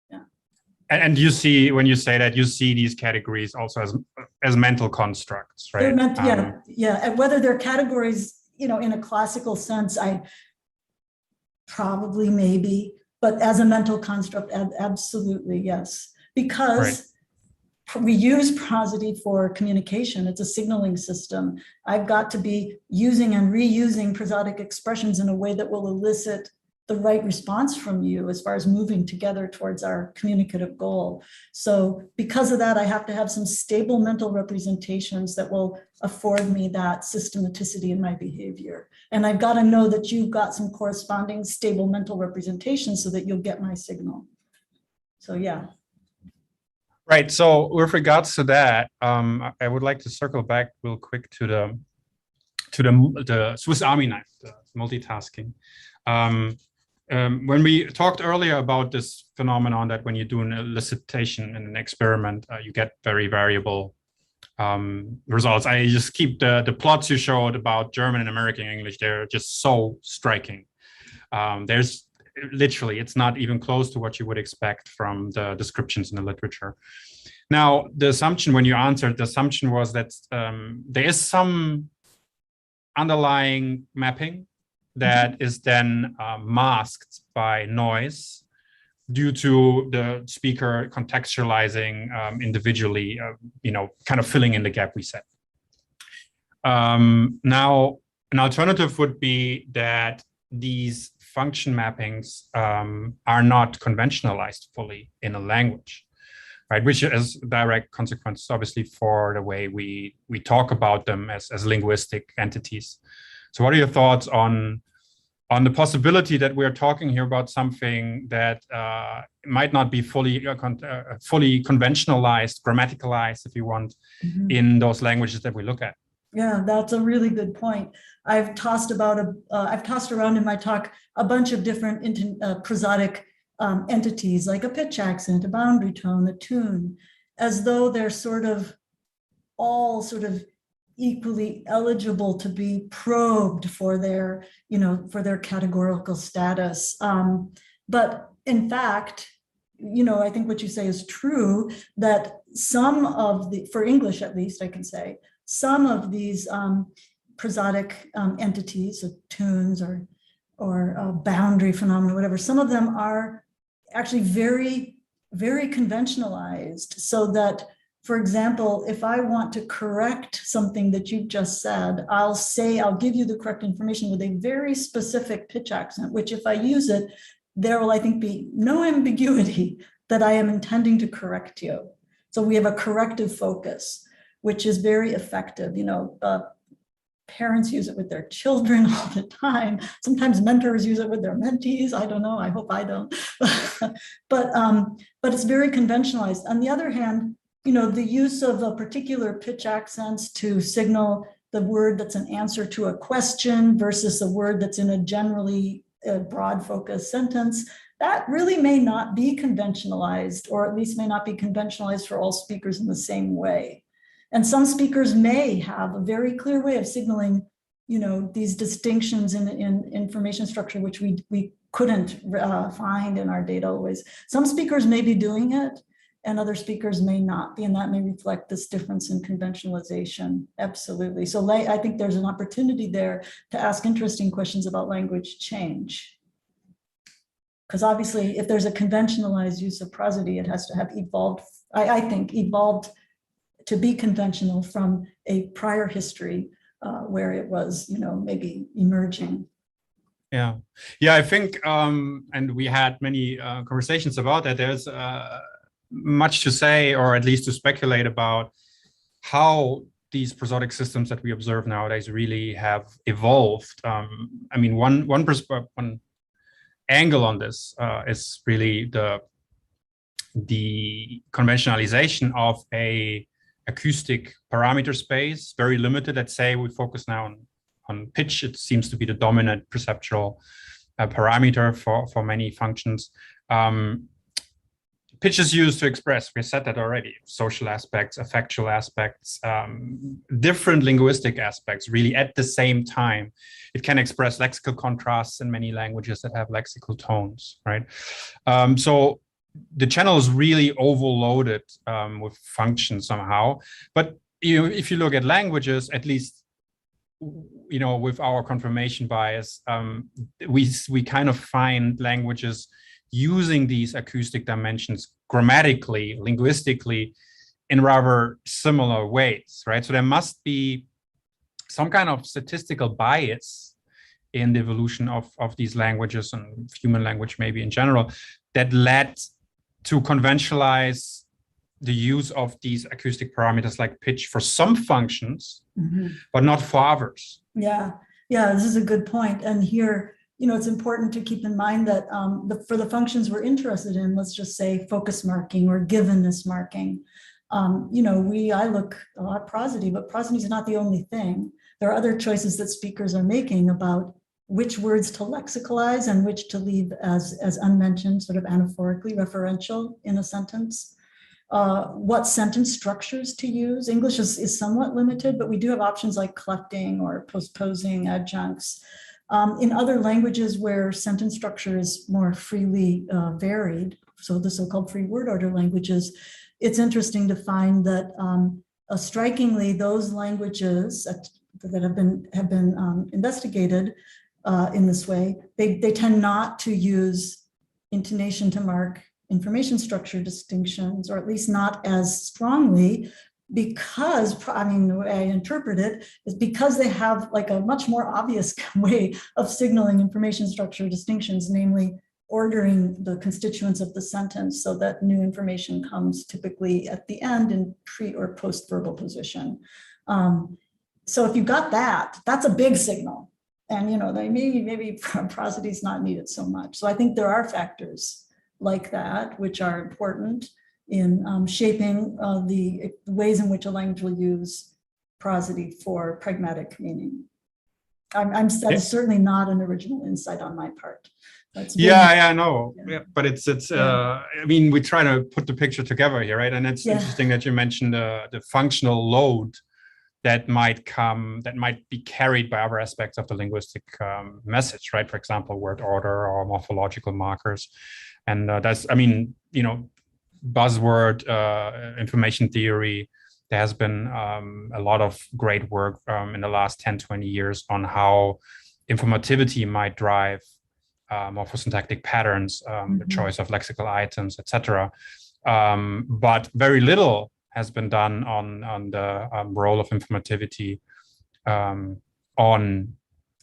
Yeah. And you see, when you say that, you see these categories also as mental constructs, right? They're meant, yeah. And whether they're categories, in a classical sense, I probably maybe, but as a mental construct, absolutely yes. Because we use prosody for communication. It's a signaling system. I've got to be using and reusing prosodic expressions in a way that will elicit the right response from you as far as moving together towards our communicative goal. So because of that, I have to have some stable mental representations that will afford me that systematicity in my behavior. And I've got to know that you've got some corresponding stable mental representations so that you'll get my signal. So yeah. Right. So with regards to that, I would like to circle back real quick to the Swiss Army knife, the multitasking. When we talked earlier about this phenomenon that when you do an elicitation in an experiment, you get very variable results. I just keep the plots you showed about German and American English. They're just so striking. There's literally, it's not even close to what you would expect from the descriptions in the literature. Now, the assumption when you answered, the assumption was that there is some underlying mapping that is then masked by noise due to the speaker contextualizing individually, kind of filling in the gap we set. Now, an alternative would be that these function mappings are not conventionalized fully in a language, right? Which has direct consequences, obviously, for the way we talk about them as linguistic entities. So what are your thoughts on the possibility that we're talking here about something that might not be fully conventionalized, grammaticalized, if you want, in those languages that we look at? Yeah, that's a really good point. I've tossed around in my talk a bunch of different prosodic entities, like a pitch accent, a boundary tone, a tune, as though they're all equally eligible to be probed for their, for their categorical status. But in fact, I think what you say is true, that some of for English at least, I can say, some of these prosodic entities, so tunes or boundary phenomena, whatever, some of them are actually very, very conventionalized, so that, for example, if I want to correct something that you've just said, I'll give you the correct information with a very specific pitch accent, which if I use it, there will, I think, be no ambiguity that I am intending to correct you. So we have a corrective focus, which is very effective. Parents use it with their children all the time. Sometimes mentors use it with their mentees. I don't know. I hope I don't. but it's very conventionalized. On the other hand, the use of a particular pitch accents to signal the word that's an answer to a question versus a word that's in a generally broad focus sentence, that really may not be conventionalized, or at least may not be conventionalized for all speakers in the same way. And some speakers may have a very clear way of signaling, these distinctions in information structure, which we couldn't find in our data always. Some speakers may be doing it, and other speakers may not be, and that may reflect this difference in conventionalization. Absolutely. So I think there's an opportunity there to ask interesting questions about language change. Because obviously, if there's a conventionalized use of prosody, it has to have evolved, I think, evolved to be conventional from a prior history where it was, maybe emerging. Yeah, I think, and we had many conversations about that. There's much to say, or at least to speculate about how these prosodic systems that we observe nowadays really have evolved. I mean, one angle on this is really the conventionalization of a acoustic parameter space, very limited. Let's say we focus now on pitch. It seems to be the dominant perceptual parameter for many functions. Pitch is used to express, we said that already, social aspects, affectual aspects, different linguistic aspects, really at the same time. It can express lexical contrasts in many languages that have lexical tones, right? So the channel is really overloaded with functions somehow. But if you look at languages, at least with our confirmation bias, we kind of find languages using these acoustic dimensions grammatically, linguistically, in rather similar ways, right? So there must be some kind of statistical bias in the evolution of these languages and human language maybe in general that led to conventionalize the use of these acoustic parameters like pitch for some functions, but not for others. Yeah, this is a good point. And here, it's important to keep in mind that for the functions we're interested in, let's just say focus marking or givenness marking. I look a lot at prosody, but prosody is not the only thing. There are other choices that speakers are making about which words to lexicalize and which to leave as unmentioned, sort of anaphorically referential in a sentence. What sentence structures to use. English is somewhat limited, but we do have options like clefting or postposing adjuncts. In other languages where sentence structure is more freely varied, so the so-called free word order languages, it's interesting to find that strikingly those languages that have been investigated in this way, they tend not to use intonation to mark information structure distinctions, or at least not as strongly, because, the way I interpret it is because they have like a much more obvious way of signaling information structure distinctions, namely ordering the constituents of the sentence so that new information comes typically at the end in pre or post verbal position. So if you got that, that's a big signal. And maybe prosody is not needed so much. So I think there are factors like that which are important in shaping the ways in which a language will use prosody for pragmatic meaning. That is certainly not an original insight on my part. I know. Yeah, but it's we try to put the picture together here, right? And it's interesting that you mentioned the functional load that might be carried by other aspects of the linguistic message, right? For example, word order or morphological markers. And that's, buzzword information theory. There has been a lot of great work in the last 10, 20 years on how informativity might drive morphosyntactic patterns, the choice of lexical items, etc. But very little has been done on the role of informativity on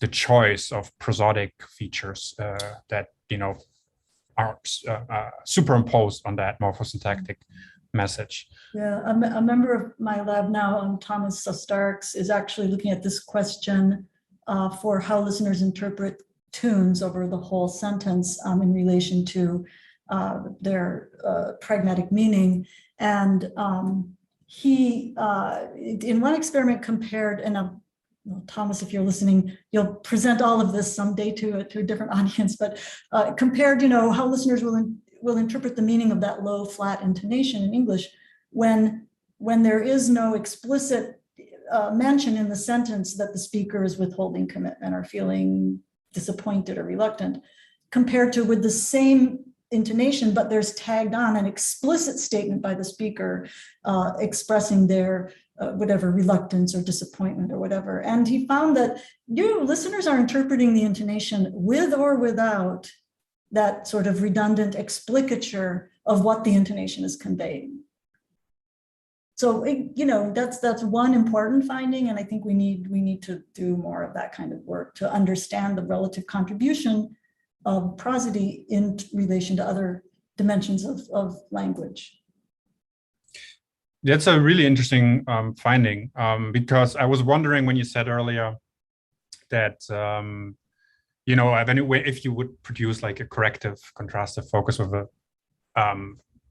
the choice of prosodic features that are superimposed on that morphosyntactic message. Yeah, a member of my lab now, Thomas Starks, is actually looking at this question for how listeners interpret tunes over the whole sentence in relation to their pragmatic meaning. And he, in one experiment, compared, and Thomas, if you're listening, you'll present all of this someday to a different audience, but compared, how listeners will interpret the meaning of that low, flat intonation in English when there is no explicit mention in the sentence that the speaker is withholding commitment or feeling disappointed or reluctant, compared to with the same intonation, but there's tagged on an explicit statement by the speaker expressing their whatever reluctance or disappointment or whatever. And he found that listeners are interpreting the intonation with or without that sort of redundant explicature of what the intonation is conveying. So that's one important finding, and I think we need to do more of that kind of work to understand the relative contribution of prosody in relation to other dimensions of language. That's a really interesting finding, because I was wondering when you said earlier that, if you would produce like a corrective contrastive focus with a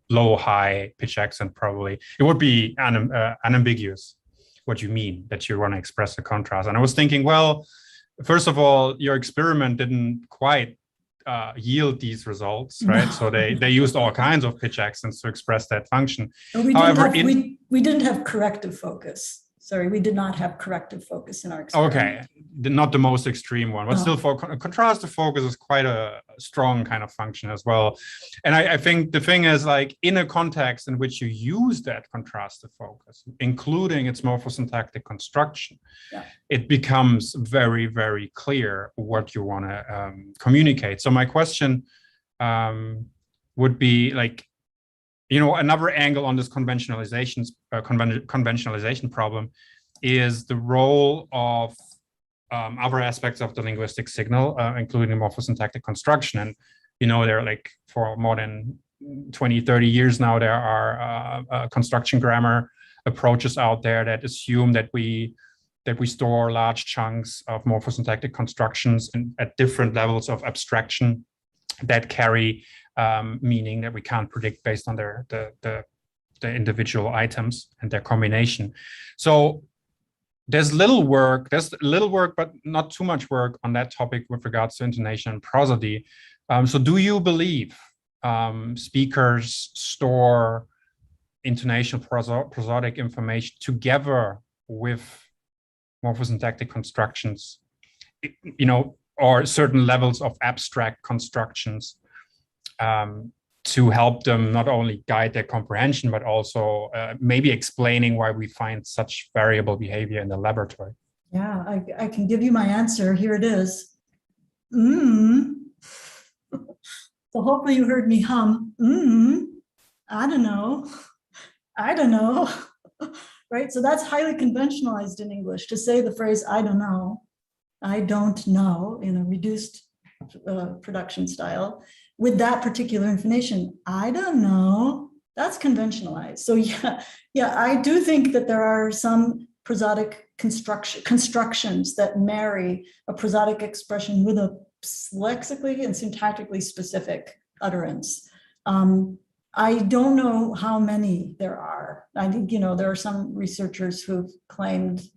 low, high pitch accent, probably it would be unambiguous what you mean, that you want to express the contrast. And I was thinking, well, first of all, your experiment didn't quite yield these results, right? No. So they used all kinds of pitch accents to express that function. But we However, we didn't have corrective focus. Sorry, we did not have corrective focus in our experiment. okay, not the most extreme one, but No. still, for contrastive focus is quite a strong kind of function as well. And I think the thing is, like, in a context in which you use that contrastive focus, including its morphosyntactic construction, Yeah. it becomes very, very clear what you want to communicate. So my question would be, like, another angle on this conventionalization problem is the role of other aspects of the linguistic signal, including morphosyntactic construction. And, there are, like, for more than 20, 30 years now, there are construction grammar approaches out there that assume that we store large chunks of morphosyntactic constructions at different levels of abstraction that carry meaning that we can't predict based on the individual items and their combination. So there's little work, but not too much work on that topic with regards to intonation and prosody. So do you believe speakers store intonation, prosodic information together with morphosyntactic constructions, or certain levels of abstract constructions, to help them not only guide their comprehension, but also maybe explaining why we find such variable behavior in the laboratory? Yeah, I can give you my answer. Here it is. So hopefully you heard me hum. I don't know. Right? So that's highly conventionalized in English, to say the phrase I don't know in a reduced production style with that particular intonation. I don't know. That's conventionalized. So yeah, I do think that there are some prosodic constructions that marry a prosodic expression with a lexically and syntactically specific utterance. I don't know how many there are. I think, there are some researchers who've claimed,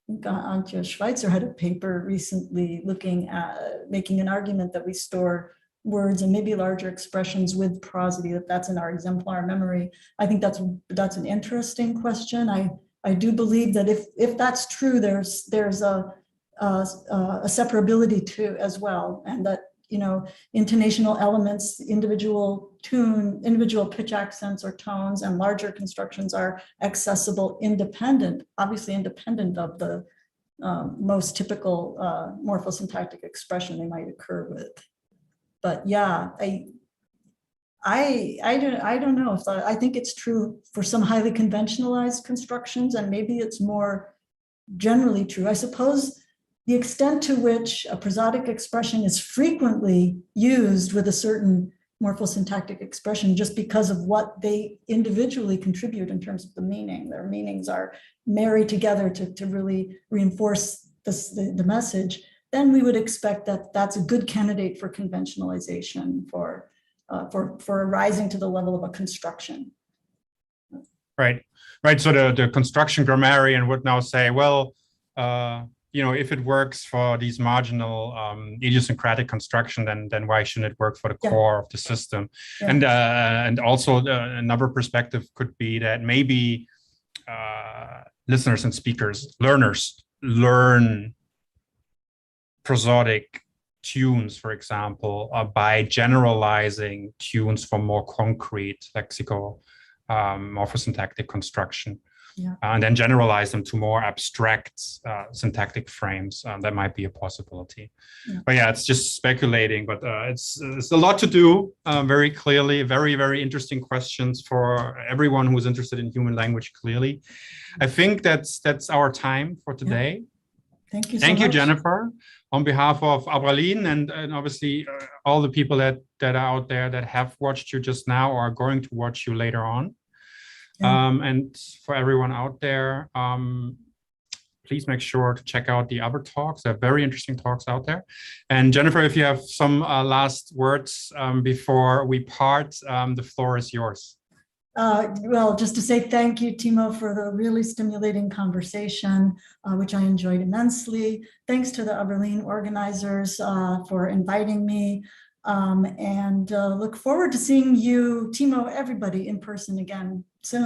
Antje Schweitzer had a paper recently looking at making an argument that we store words and maybe larger expressions with prosody, that's in our exemplar memory. I think that's an interesting question. I do believe that if that's true, there's a separability too as well, and that intonational elements, individual pitch accents or tones, and larger constructions are accessible obviously independent of the most typical morphosyntactic expression they might occur with. But yeah, I don't know if I think it's true for some highly conventionalized constructions, and maybe it's more generally true. I suppose the extent to which a prosodic expression is frequently used with a certain morphosyntactic expression just because of what they individually contribute in terms of the meaning. Their meanings are married together to really reinforce the message. Then we would expect that that's a good candidate for conventionalization, for rising to the level of a construction. Right. So the construction grammarian would now say, well, if it works for these marginal idiosyncratic construction, then why shouldn't it work for the core of the system? Yeah. And also another perspective could be that maybe listeners and learners learn prosodic tunes, for example, by generalizing tunes for more concrete lexical morphosyntactic construction. Yeah. And then generalize them to more abstract syntactic frames. That might be a possibility. Yeah. But yeah, it's just speculating, but it's a lot to do, very clearly. Very, very interesting questions for everyone who's interested in human language, clearly. I think that's our time for today. Yeah. Thank you so much. Thank you, Jennifer. On behalf of Abraline and obviously all the people that are out there that have watched you just now or are going to watch you later on. And for everyone out there, please make sure to check out the other talks. There are very interesting talks out there. And Jennifer, if you have some last words before we part, the floor is yours. Well, just to say thank you, Timo, for the really stimulating conversation, which I enjoyed immensely. Thanks to the Aberlin organizers for inviting me, and look forward to seeing you, Timo, everybody in person again soon.